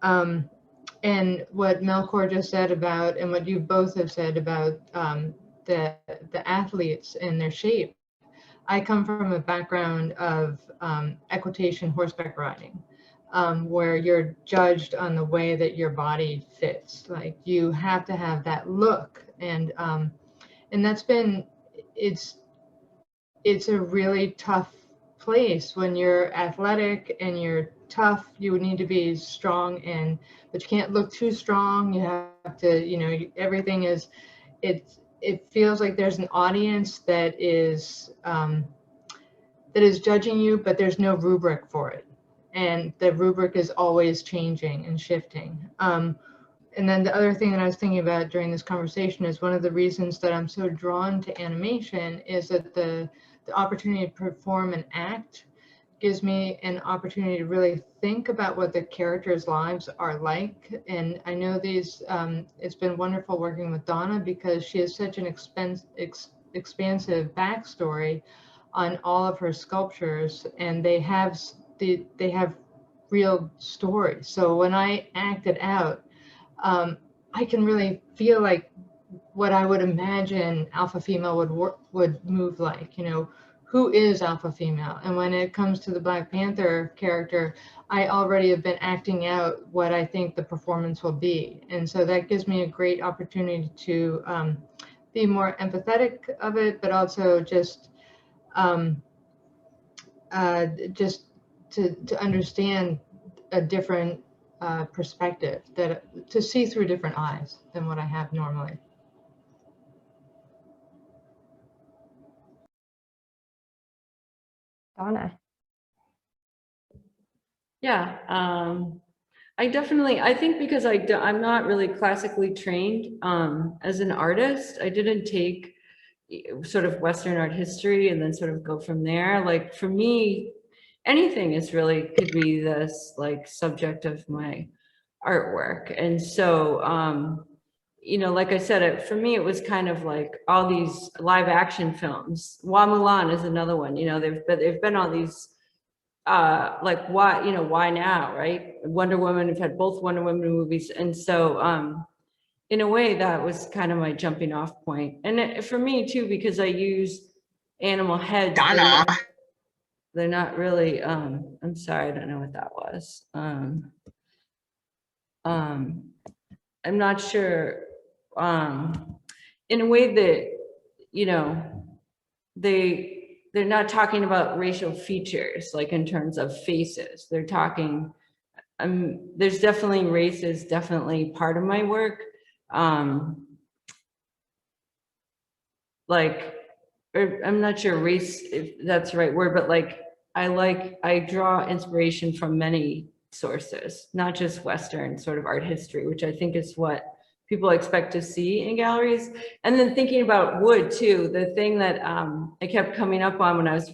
And what Melchor just said about, and what you both have said about the athletes and their shape. I come from a background of equitation horseback riding, where you're judged on the way that your body fits. Like, you have to have that look, and that's been, it's a really tough place when you're athletic and you're tough. You would need to be strong, but you can't look too strong. You have to, everything is, it feels like there's an audience that is judging you, but there's no rubric for it. And the rubric is always changing and shifting. And then the other thing that I was thinking about during this conversation is one of the reasons that I'm so drawn to animation is that the opportunity to perform and act gives me an opportunity to really think about what the characters' lives are like. And I know it's been wonderful working with Donna because she has such an expansive backstory on all of her sculptures, and they have real stories. So when I act it out, I can really feel like what I would imagine alpha female would move like. Who is alpha female? And when it comes to the Black Panther character, I already have been acting out what I think the performance will be. And so that gives me a great opportunity to be more empathetic of it, but also just to understand a different perspective, to see through different eyes than what I have normally. Donna. Yeah, I think because I'm not really classically trained as an artist. I didn't take sort of Western art history and then sort of go from there. Like, for me, anything could be this like subject of my artwork. And so, like I said, for me, it was kind of like all these live action films. Wa Mulan is another one. They've been all these like, why now, right? Wonder Woman, we've had both Wonder Woman movies. And so in a way, that was kind of my jumping off point. And for me too, because I use animal heads. Donna. They're not really, I'm sorry, I don't know what that was. I'm not sure. in a way that, you know, they're not talking about racial features, like in terms of faces. They're talking, there's definitely race is definitely part of my work. Like, or I'm not sure race, if that's the right word, but like, I draw inspiration from many sources, not just Western sort of art history, which I think is what people expect to see in galleries. And then thinking about wood too, the thing that I kept coming up on when I was,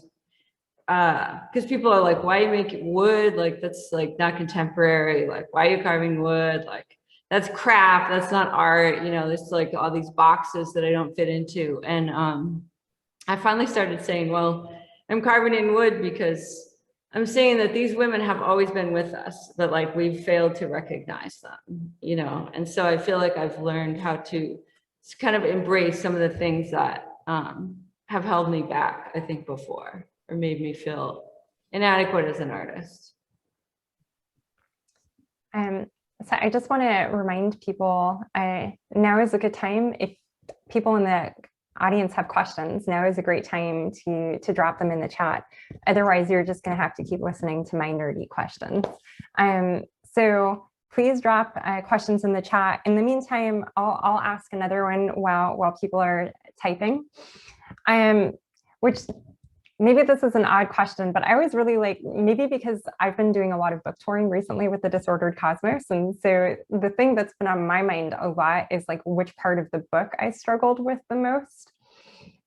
because people are like, why are you making wood? Like, that's like not contemporary. Like, why are you carving wood? Like, that's craft, that's not art. You know, there's like all these boxes that I don't fit into. And I finally started saying, well, I'm carving in wood because I'm saying that these women have always been with us, but like we've failed to recognize them, you know? And so I feel like I've learned how to kind of embrace some of the things that have held me back, I think, before, or made me feel inadequate as an artist. So I just want to remind people, now is a good time. If people in the audience have questions, now is a great time to drop them in the chat. Otherwise, you're just going to have to keep listening to my nerdy questions. So please drop questions in the chat. In the meantime, I'll ask another one while people are typing. Which maybe this is an odd question, but I always really like, maybe because I've been doing a lot of book touring recently with the Disordered Cosmos. And so the thing that's been on my mind a lot is like which part of the book I struggled with the most.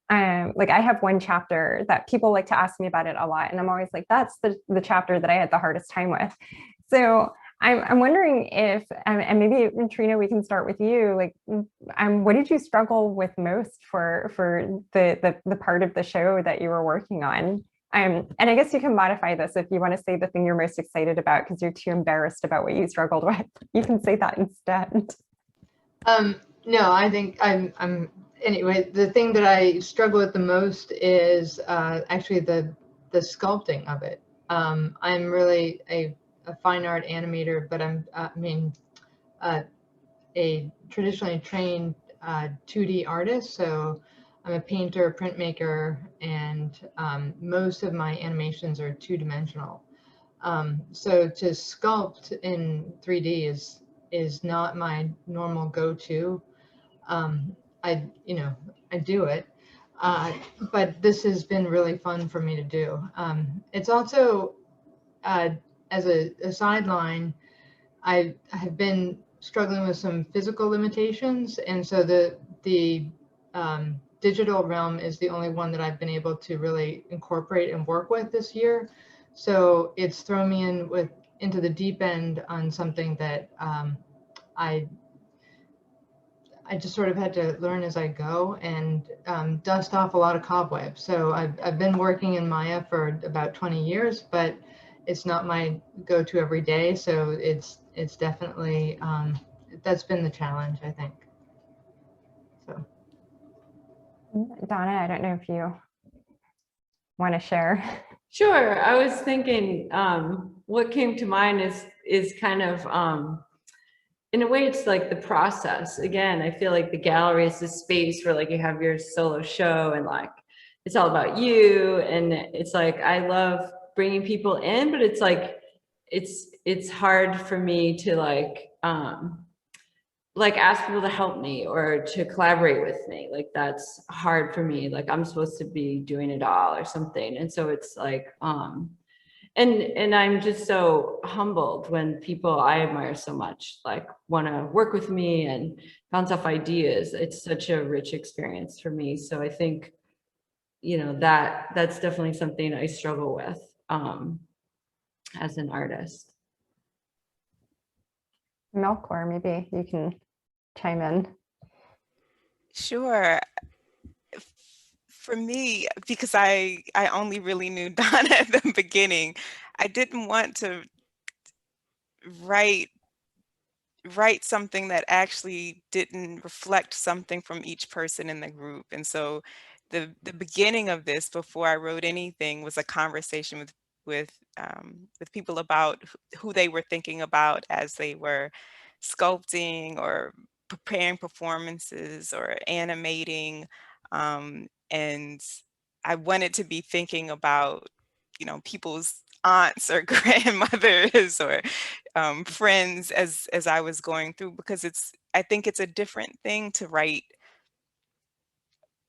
Like I have one chapter that people like to ask me about it a lot. And I'm always like, that's the chapter that I had the hardest time with. So I'm wondering if, and maybe Trina, we can start with you. Like, what did you struggle with most for the part of the show that you were working on? And I guess you can modify this if you want to say the thing you're most excited about because you're too embarrassed about what you struggled with. You can say that instead. No, I think I'm anyway. The thing that I struggle with the most is actually the sculpting of it. I'm really a fine art animator, but I'm a traditionally trained 2D artist. So I'm a painter, printmaker, and most of my animations are two-dimensional. So to sculpt in 3D is not my normal go-to. I do it, but this has been really fun for me to do. It's also as a sideline, I have been struggling with some physical limitations, and so the digital realm is the only one that I've been able to really incorporate and work with this year. So it's thrown me into the deep end on something that I just sort of had to learn as I go and dust off a lot of cobwebs. So I've been working in Maya for about 20 years, but it's not my go-to every day. So it's definitely, that's been the challenge, I think. So. Donna, I don't know if you want to share. Sure. I was thinking, what came to mind is kind of, in a way, it's like the process. Again, I feel like the gallery is this space where like you have your solo show and like, it's all about you. And it's like, I love bringing people in, but it's like, it's hard for me to like ask people to help me or to collaborate with me. Like that's hard for me. Like I'm supposed to be doing it all or something. And so it's like, and I'm just so humbled when people I admire so much like want to work with me and bounce off ideas. It's such a rich experience for me. So I think, you know, that's definitely something I struggle with as an artist. Melchior, maybe you can chime in. Sure. For me, because I only really knew Donna at the beginning, I didn't want to write something that actually didn't reflect something from each person in the group. And so the beginning of this, before I wrote anything, was a conversation with people about who they were thinking about as they were sculpting or preparing performances or animating. And I wanted to be thinking about, people's aunts or grandmothers or friends as I was going through, because I think it's a different thing to write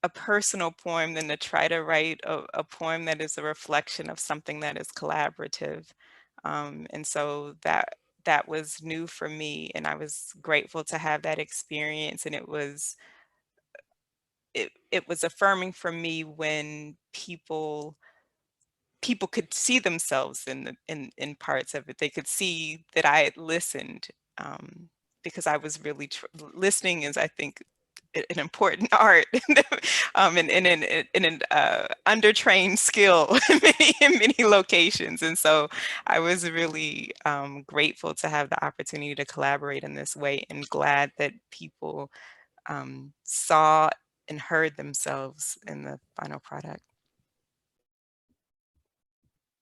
a personal poem than to try to write a poem that is a reflection of something that is collaborative. And so that was new for me, and I was grateful to have that experience. And it was affirming for me when people could see themselves in parts of it. They could see that I had listened, because I was really listening is, I think, an important art, and an undertrained skill in many locations. And so I was really grateful to have the opportunity to collaborate in this way, and glad that people saw and heard themselves in the final product.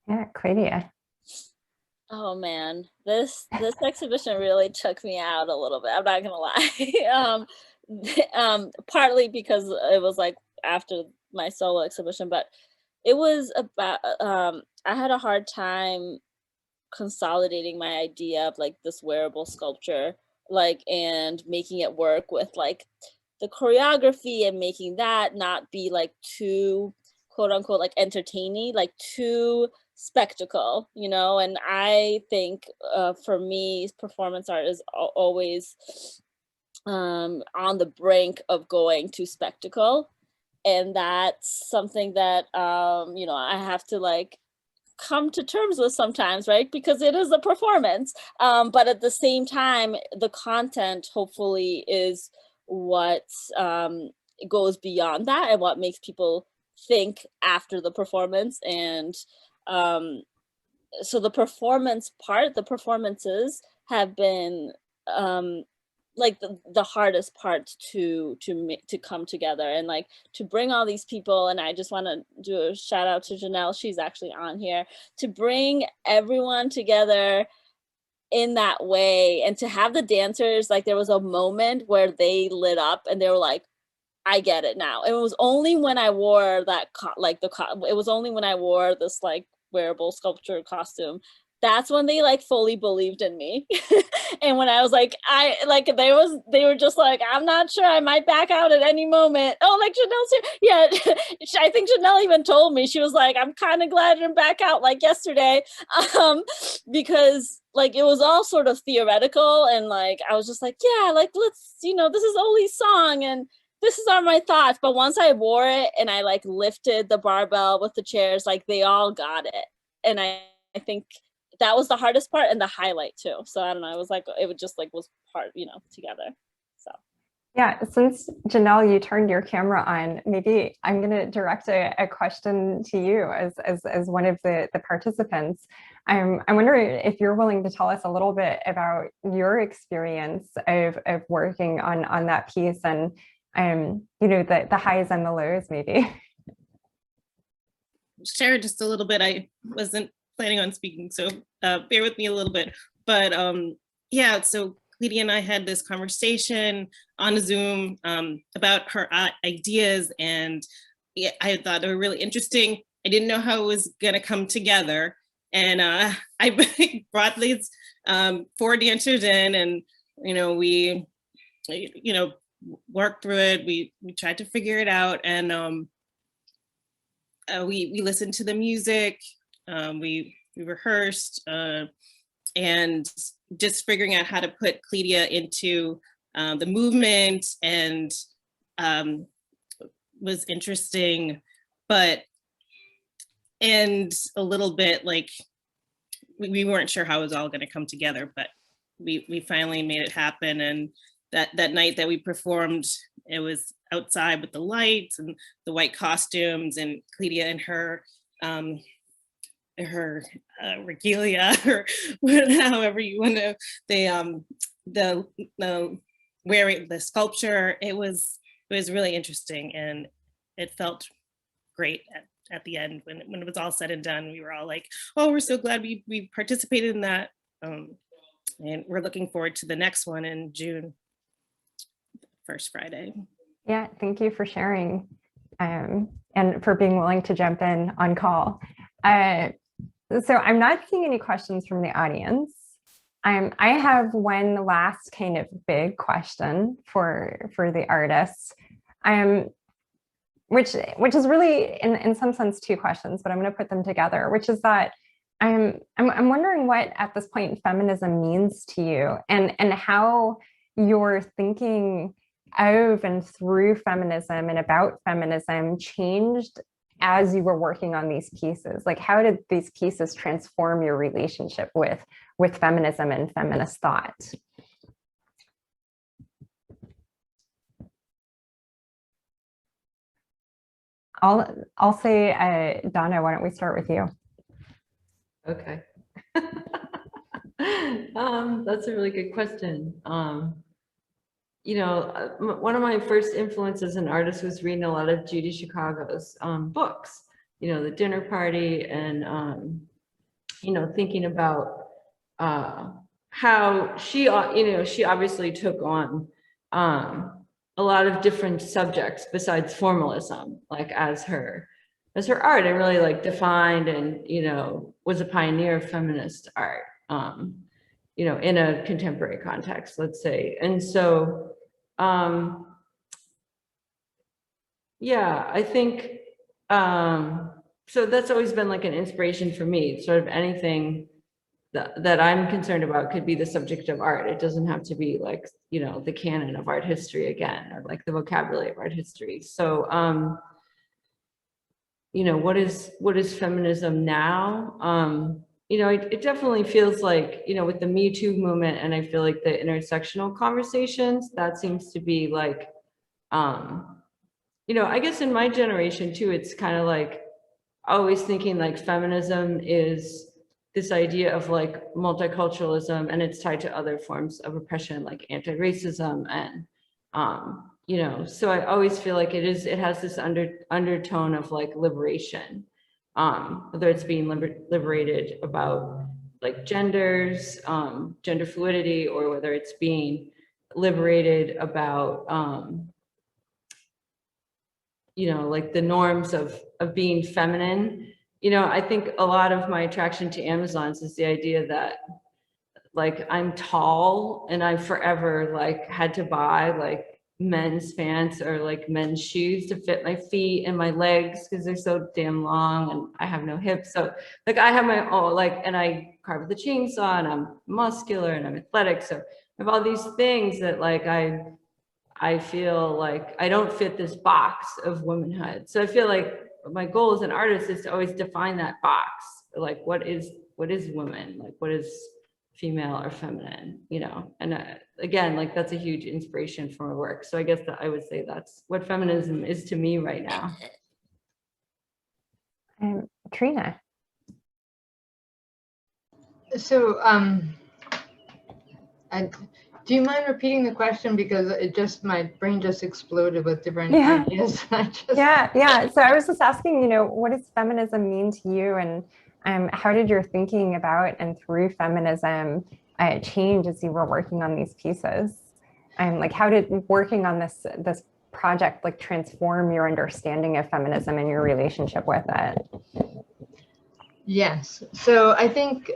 Yeah, Claudia. Oh man, this exhibition really took me out a little bit. I'm not gonna lie. Partly because it was like after my solo exhibition, but it was about I had a hard time consolidating my idea of like this wearable sculpture, like, and making it work with like the choreography, and making that not be like too quote unquote like entertaining, like too spectacle, and I think for me performance art is always on the brink of going to spectacle, and that's something that I have to like come to terms with sometimes, right? Because it is a performance. But at the same time, the content hopefully is what goes beyond that, and what makes people think after the performance. And so the performances have been like the hardest part to come together, and like to bring all these people. And I just want to do a shout out to Janelle, she's actually on here, to bring everyone together in that way, and to have the dancers, like there was a moment where they lit up and they were like, I get it now. It was only when I wore that it was only when I wore this like wearable sculpture costume, that's when they like fully believed in me. And when I was like, they were just like, I'm not sure, I might back out at any moment. Oh, like Janelle's here. Yeah. I think Janelle even told me, she was like, I'm kind of glad I didn't back out like yesterday. Because like it was all sort of theoretical, and like I was just like, yeah, like let's, this is Oli's song, and this is all my thoughts. But once I wore it and I like lifted the barbell with the chairs, like they all got it. And I think that was the hardest part and the highlight too. So I don't know, it was like, it would just like was part, together. So. Yeah, since Janelle, you turned your camera on, maybe I'm going to direct a question to you as one of the participants. I'm wondering if you're willing to tell us a little bit about your experience of working on that piece, and the highs and the lows, maybe. Share just a little bit. I wasn't planning on speaking, so bear with me a little bit. But yeah, so Lydia and I had this conversation on Zoom about her ideas, and yeah, I thought they were really interesting. I didn't know how it was gonna come together. And I brought these 4 dancers in, and we worked through it. We tried to figure it out, and we listened to the music. We rehearsed, and just figuring out how to put Cledia into the movement, and was interesting, and a little bit like we weren't sure how it was all going to come together, but we finally made it happen. And that night that we performed, it was outside with the lights and the white costumes, and Cledia and her regalia, or however you want to, the wearing the sculpture, it was really interesting, and it felt great at the end when it was all said and done. We were all like, oh, we're so glad we participated in that, and we're looking forward to the next one in June. first Friday. Yeah, thank you for sharing and for being willing to jump in on call. So I'm not seeing any questions from the audience. I have one last kind of big question for the artists, which is really in some sense two questions, but I'm going to put them together, which is that I'm wondering what at this point feminism means to you, and how your thinking of and through feminism and about feminism changed as you were working on these pieces. Like, how did these pieces transform your relationship with feminism and feminist thought? I'll say, Donna, why don't we start with you? Okay. That's a really good question. One of my first influences as an artist was reading a lot of Judy Chicago's books, The Dinner Party, and, thinking about how she obviously took on a lot of different subjects besides formalism, like as her art, and really like defined and, was a pioneer of feminist art, in a contemporary context, let's say. And so, yeah, I think, so that's always been like an inspiration for me. Sort of anything that I'm concerned about could be the subject of art. It doesn't have to be like, the canon of art history again, or like the vocabulary of art history. So, what is feminism now? It definitely feels like, with the Me Too movement, and I feel like the intersectional conversations, that seems to be like, I guess in my generation too, it's kind of like always thinking like feminism is this idea of like multiculturalism, and it's tied to other forms of oppression like anti-racism, and so I always feel like it has this undertone of like liberation, whether it's being liberated about like genders, gender fluidity, or whether it's being liberated about like the norms of being feminine. I think a lot of my attraction to Amazons is the idea that like I'm tall and I forever like had to buy like men's pants or like men's shoes to fit my feet and my legs because they're so damn long and I have no hips. So like I have my own, like, and I carve with a chainsaw and I'm muscular and I'm athletic. So I have all these things that like I feel like I don't fit this box of womanhood. So I feel like my goal as an artist is to always define that box. Like what is woman? Like what is female or feminine, and again, like that's a huge inspiration for my work. So I guess that I would say that's what feminism is to me right now. Trina. So, do you mind repeating the question, because my brain just exploded with different ideas. Yeah. So I was just asking, what does feminism mean to you, and how did your thinking about and through feminism change as you were working on these pieces? And like, how did working on this project like transform your understanding of feminism and your relationship with it? Yes. So I think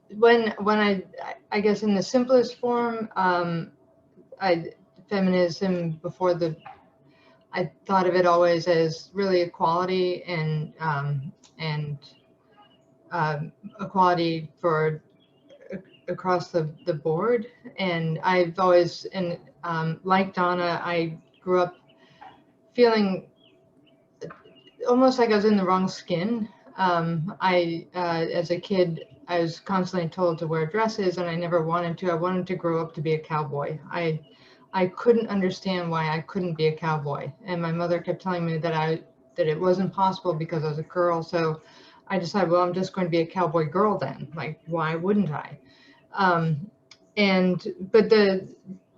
when I guess in the simplest form, feminism I thought of it always as really equality and equality for across the board. And I've always, and like Donna, I grew up feeling almost like I was in the wrong skin. As a kid, I was constantly told to wear dresses, and I never wanted to. I wanted to grow up to be a cowboy. I couldn't understand why I couldn't be a cowboy. And my mother kept telling me that it wasn't possible because I was a girl. So I decided, well, I'm just going to be a cowboy girl then. Like, why wouldn't I?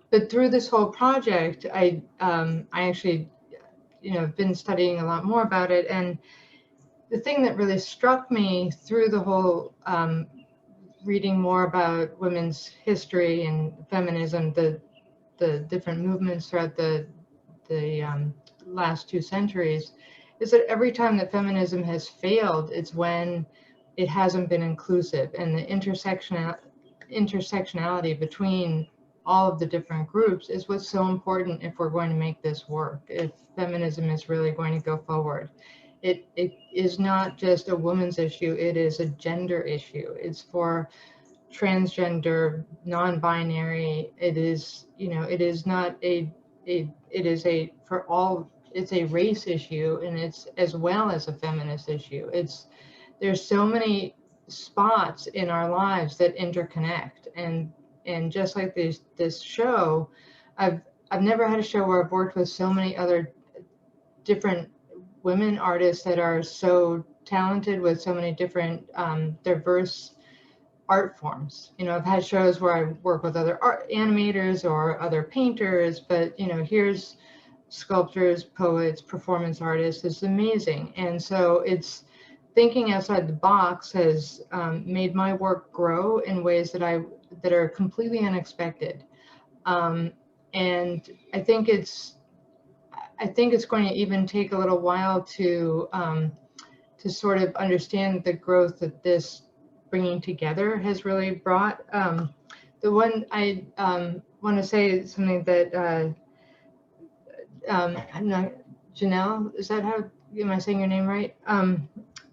But through this whole project, I actually, been studying a lot more about it. And the thing that really struck me through the whole reading more about women's history and feminism, the different movements throughout the last 2 centuries, is that every time that feminism has failed, it's when it hasn't been inclusive, and the intersectionality between all of the different groups is what's so important if we're going to make this work, if feminism is really going to go forward. It is not just a woman's issue, it is a gender issue. It's for transgender, non-binary. It is, you know, it is not it is a, for all, it's a race issue, and it's as well as a feminist issue. There's so many spots in our lives that interconnect, and just like this show, I've never had a show where I've worked with so many other different women artists that are so talented with so many different diverse art forms. You know, I've had shows where I work with other art animators or other painters, but you know, here's sculptors, poets, performance artists. It's amazing. And so it's thinking outside the box has made my work grow in ways that are completely unexpected. And I think it's going to even take a little while to sort of understand the growth that this bringing together has really brought. The one I want to say is something that I'm not, Janelle, is that how, am I saying your name right?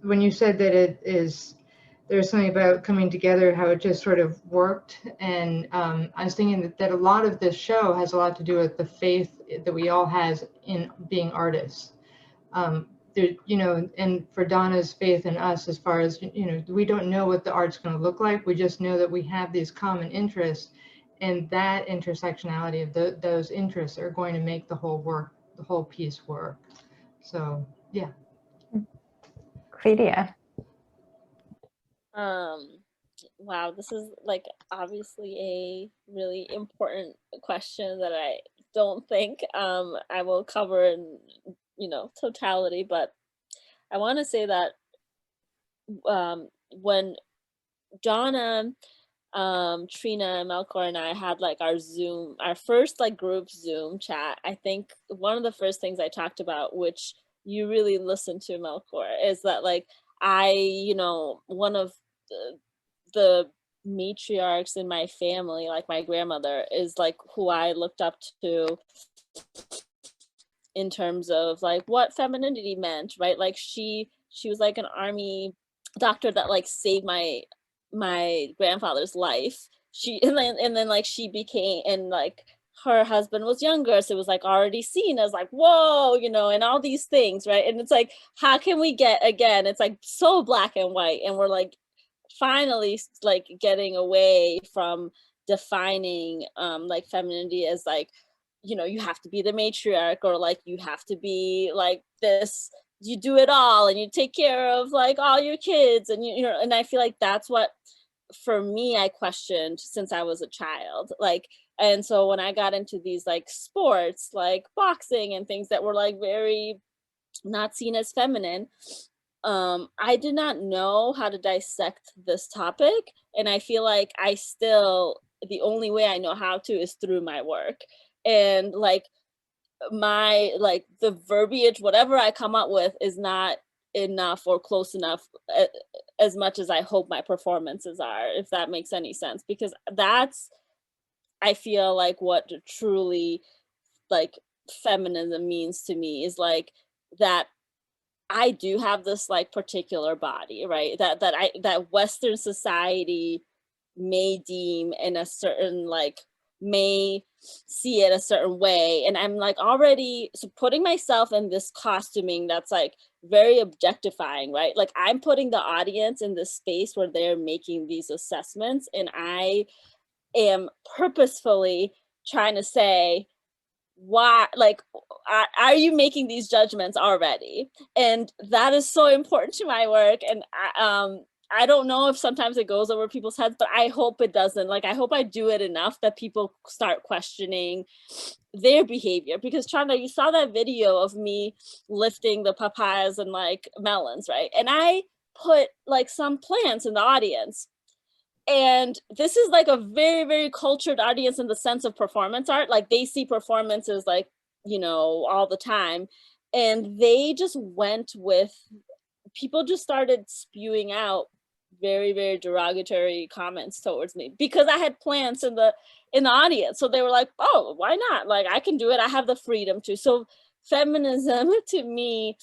When you said that there's something about coming together, how it just sort of worked. And I was thinking that a lot of this show has a lot to do with the faith that we all has in being artists. There, you know, and for Donna's faith in us, as far as, you know, we don't know what the art's going to look like. We just know that we have these common interests, and that intersectionality of those interests are going to make the whole piece work. So, yeah. Cledia. Wow, this is like obviously a really important question that I don't think I will cover in, you know, totality, but I want to say that when Donna, Trina, Melkor, and I had like our first like group Zoom chat, I think one of the first things I talked about, which you really listened to, Melkor, is that like you know, one of the matriarchs in my family, like my grandmother, is like who I looked up to in terms of like what femininity meant, right? Like she was like an army doctor that like saved my grandfather's life. And then like she became, and like her husband was younger, so it was like already seen as like, whoa, you know, and all these things, right? And it's like, how can we get, again, it's like so black and white, and we're like finally like getting away from defining like femininity as like, you know, you have to be the matriarch, or like you have to be like this, you do it all and you take care of like all your kids, and you know, and I feel like that's what for me I questioned since I was a child. Like, and so when I got into these like sports like boxing and things that were like very not seen as feminine, I did not know how to dissect this topic, and I feel like the only way I know how to is through my work. And like the verbiage, whatever I come up with, is not enough or close enough as much as I hope my performances are, if that makes any sense, because that's, I feel like what truly like feminism means to me is like that I do have this like particular body, right? That Western society may deem in a certain like, may see it a certain way. And I'm like already so putting myself in this costuming that's like very objectifying, right? Like I'm putting the audience in this space where they're making these assessments, and I am purposefully trying to say, why, like, are you making these judgments already? And that is so important to my work. And I don't know if sometimes it goes over people's heads, but I hope it doesn't. Like, I hope I do it enough that people start questioning their behavior. Because Chanda, you saw that video of me lifting the papayas and like melons, right? And I put like some plants in the audience. And this is like a very, very cultured audience in the sense of performance art. Like they see performances like, you know, all the time. And they just went with, people just started spewing out very, very derogatory comments towards me because I had plants in the audience. So they were like, oh, why not? Like I can do it. I have the freedom to. So feminism to me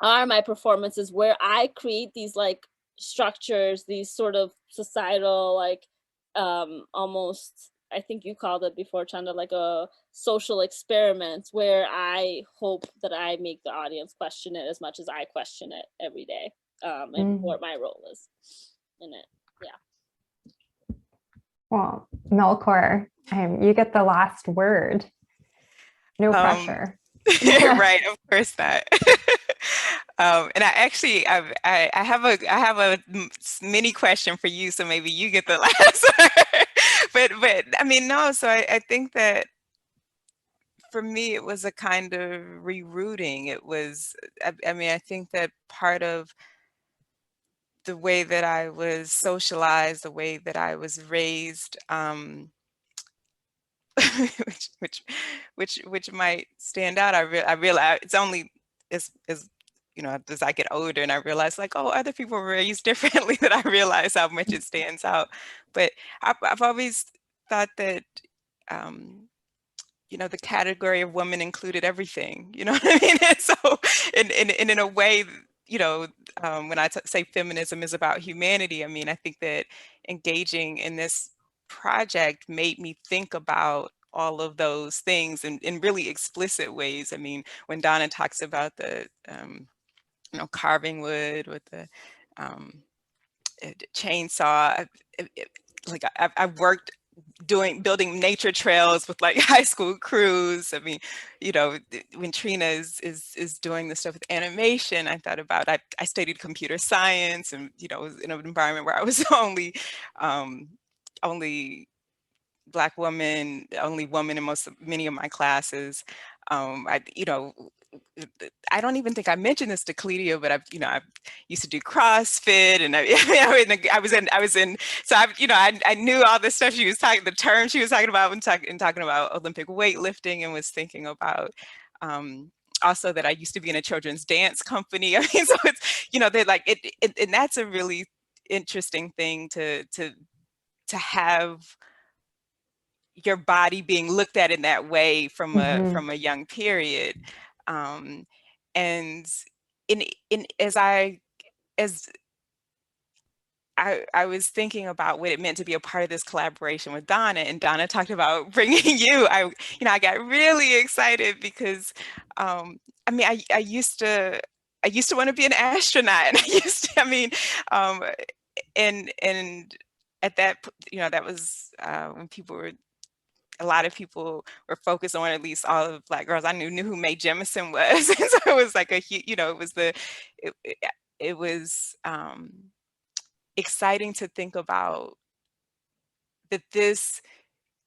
are my performances where I create these like structures, these sort of societal, like almost, I think you called it before, Chanda, like a social experiment where I hope that I make the audience question it as much as I question it every day, and what my role is in it. Yeah. Well, Melkor, you get the last word. No pressure. Right, of course not. And I actually, I have a mini question for you, so maybe you get the last word. But I mean, no. So I think that for me, it was a kind of rerouting. It was, I mean, I think that part of the way that I was socialized, the way that I was raised, which might stand out. I realize it's only as you know, as I get older and I realize like, oh, other people were raised differently, that I realize how much it stands out. But I've always thought that you know, the category of woman included everything, you know what I mean? And so, and in a way, you know, when I say feminism is about humanity, I mean, I think that engaging in this project made me think about all of those things in really explicit ways. I mean, when Donna talks about the, you know, carving wood with the chainsaw, like I've worked building nature trails with like high school crews. I mean, you know, when Trina is doing the stuff with animation, I thought about, I studied computer science and, you know, was in an environment where I was only Black woman, only woman in many of my classes. You know, I don't even think I mentioned this to Cledia, but I used to do CrossFit, and I was in, so you know, I knew all this stuff she was talking, the term she was talking about when talking about Olympic weightlifting, and was thinking about, also that I used to be in a children's dance company. I mean, so it's, you know, they're like, and that's a really interesting thing to have your body being looked at in that way from a young period. And as I was thinking about what it meant to be a part of this collaboration with Donna, and Donna talked about bringing you, I got really excited because, I mean, I used to want to be an astronaut, and and at that, you know, that was when a lot of people were focused on, at least all of the Black girls I knew who Mae Jemison was. And so it was like you know, it was exciting to think about that this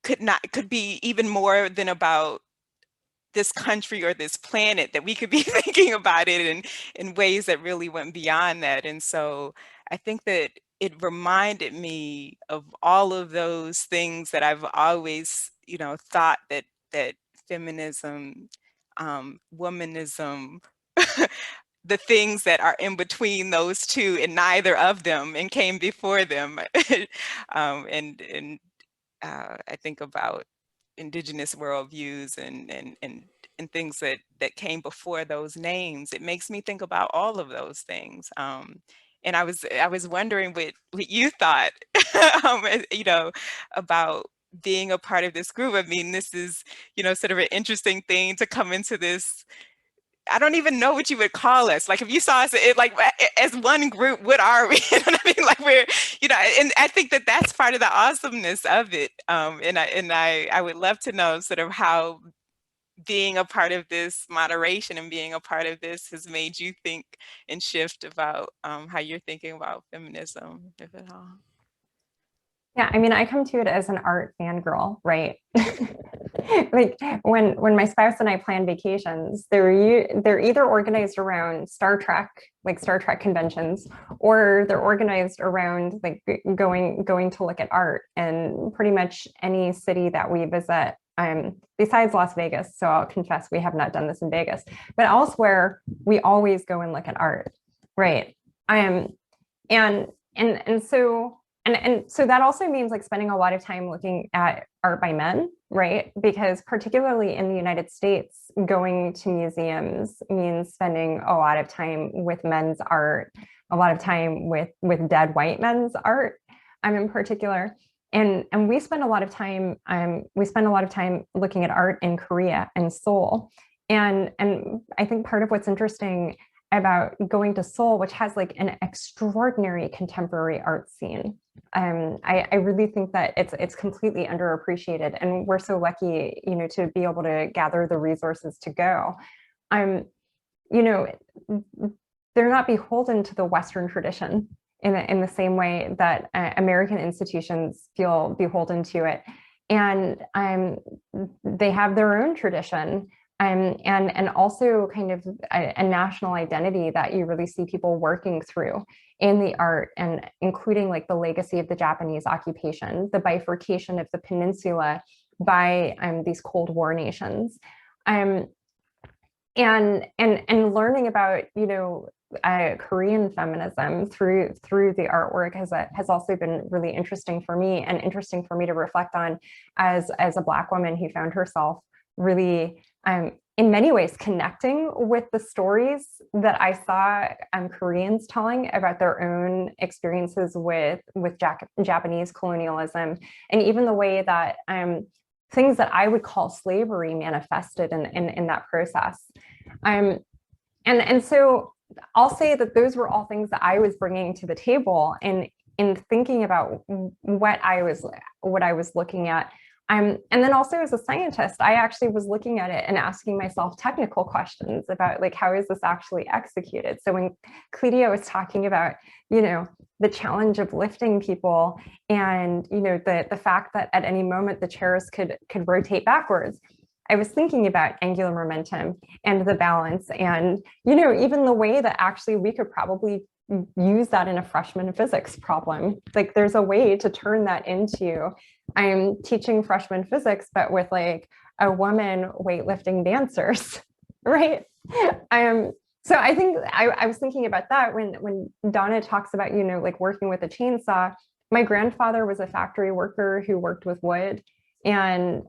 could be even more than about this country or this planet, that we could be thinking about it in ways that really went beyond that. And so I think that it reminded me of all of those things that I've always, you know, thought that feminism, womanism, the things that are in between those two, and neither of them, and came before them. And I think about indigenous worldviews and things that came before those names. It makes me think about all of those things. And I was wondering what you thought, you know, about being a part of this group. I mean, this is, you know, sort of an interesting thing to come into this. I don't even know what you would call us. Like, if you saw us like as one group, what are we? You know what I mean? Like, we're, you know, and I think that that's part of the awesomeness of it. And I would love to know sort of how being a part of this moderation and being a part of this has made you think and shift about how you're thinking about feminism, if at all. Yeah, I mean, I come to it as an art fangirl, right? Like when my spouse and I plan vacations, they're either organized around Star Trek, like Star Trek conventions, or they're organized around like going to look at art. And pretty much any city that we visit, besides Las Vegas, so I'll confess we have not done this in Vegas, but elsewhere we always go and look at art, right? And and so and so that also means like spending a lot of time looking at art by men, right? Because particularly in the United States, going to museums means spending a lot of time with men's art, a lot of time with dead white men's art, in particular. And we spend a lot of time looking at art in Korea and Seoul. And I think part of what's interesting about going to Seoul, which has like an extraordinary contemporary art scene. I really think that it's completely underappreciated, and we're so lucky, to be able to gather the resources to go. They're not beholden to the Western tradition in the same way that American institutions feel beholden to it, and they have their own tradition. And also kind of a national identity that you really see people working through in the art, and including like the legacy of the Japanese occupation, the bifurcation of the peninsula by these Cold War nations, and learning about Korean feminism through the artwork has also been really interesting for me, and interesting for me to reflect on as a Black woman who found herself really in many ways connecting with the stories that I saw Koreans telling about their own experiences with Japanese colonialism, and even the way that things that I would call slavery manifested in that process. And so I'll say that those were all things that I was bringing to the table in thinking about what I was looking at. And then also as a scientist, I actually was looking at it and asking myself technical questions about like, how is this actually executed? So when Cledia was talking about, the challenge of lifting people, and, the fact that at any moment the chairs could rotate backwards, I was thinking about angular momentum and the balance, and, even the way that actually we could probably use that in a freshman physics problem. Like there's a way to turn that into, I'm teaching freshman physics, but with like a woman weightlifting dancers, right? So I think I was thinking about that when Donna talks about, like working with a chainsaw. My grandfather was a factory worker who worked with wood. And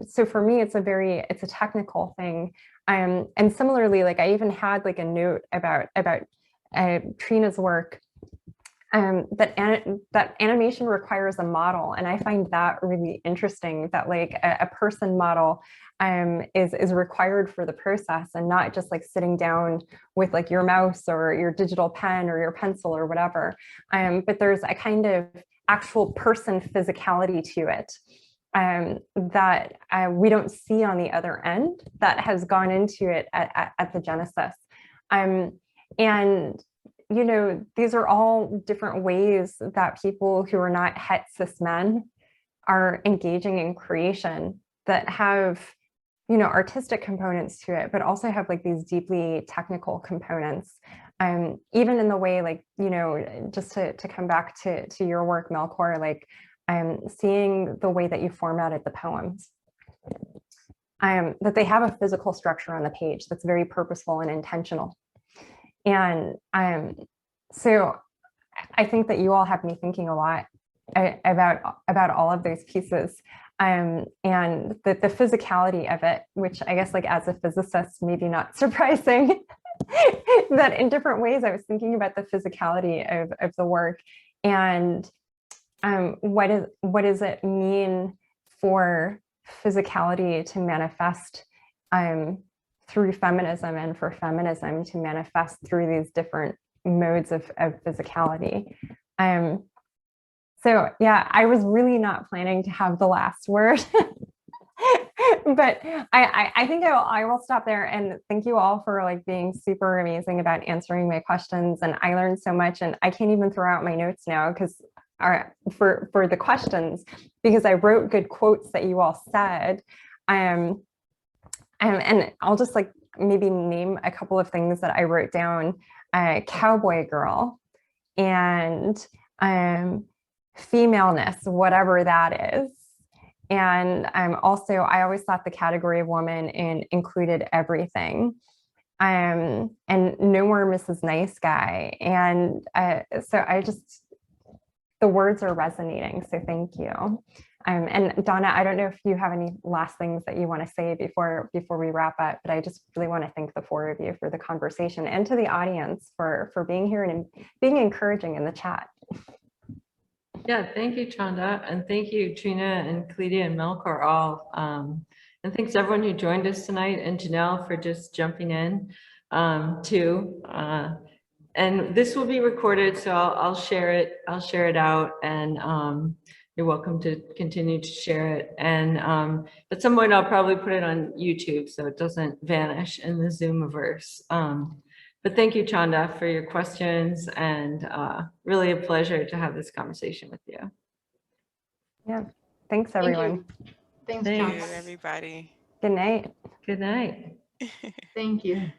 so for me, it's a technical thing. And similarly, like I even had like a note about Trina's work, that animation requires a model, and I find that really interesting. That like a person model is required for the process, and not just like sitting down with like your mouse or your digital pen or your pencil or whatever. But there's a kind of actual person physicality to it that we don't see on the other end, that has gone into it at the genesis. And, these are all different ways that people who are not het cis men are engaging in creation that have, artistic components to it, but also have like these deeply technical components. Even in the way, like, just to come back to your work, Melchior, like seeing the way that you formatted the poems, that they have a physical structure on the page that's very purposeful and intentional. And so I think that you all have me thinking a lot about all of those pieces, and the physicality of it, which I guess like as a physicist, maybe not surprising that in different ways I was thinking about the physicality of the work, and what does it mean for physicality to manifest through feminism, and for feminism to manifest through these different modes of physicality. So yeah, I was really not planning to have the last word, but I think I will stop there, and thank you all for like being super amazing about answering my questions. And I learned so much, and I can't even throw out my notes now because for the questions, because I wrote good quotes that you all said. And I'll just like maybe name a couple of things that I wrote down. Cowboy girl and femaleness, whatever that is. And also, I always thought the category of woman included everything. And no more Mrs. Nice Guy. And so the words are resonating. So thank you. And Donna, I don't know if you have any last things that you want to say before we wrap up, but I just really want to thank the four of you for the conversation, and to the audience for being here and being encouraging in the chat. Yeah, thank you, Chanda, and thank you, Trina and Cledia and Melkor all. And thanks everyone who joined us tonight, and Janelle for just jumping in too. And this will be recorded, so I'll share it. I'll share it out, and you're welcome to continue to share it. And at some point, I'll probably put it on YouTube so it doesn't vanish in the Zoomiverse. But thank you, Chanda, for your questions, and really a pleasure to have this conversation with you. Yeah, thanks everyone. Thanks, Thanks. John. Thank you, everybody. Good night. Good night. Thank you.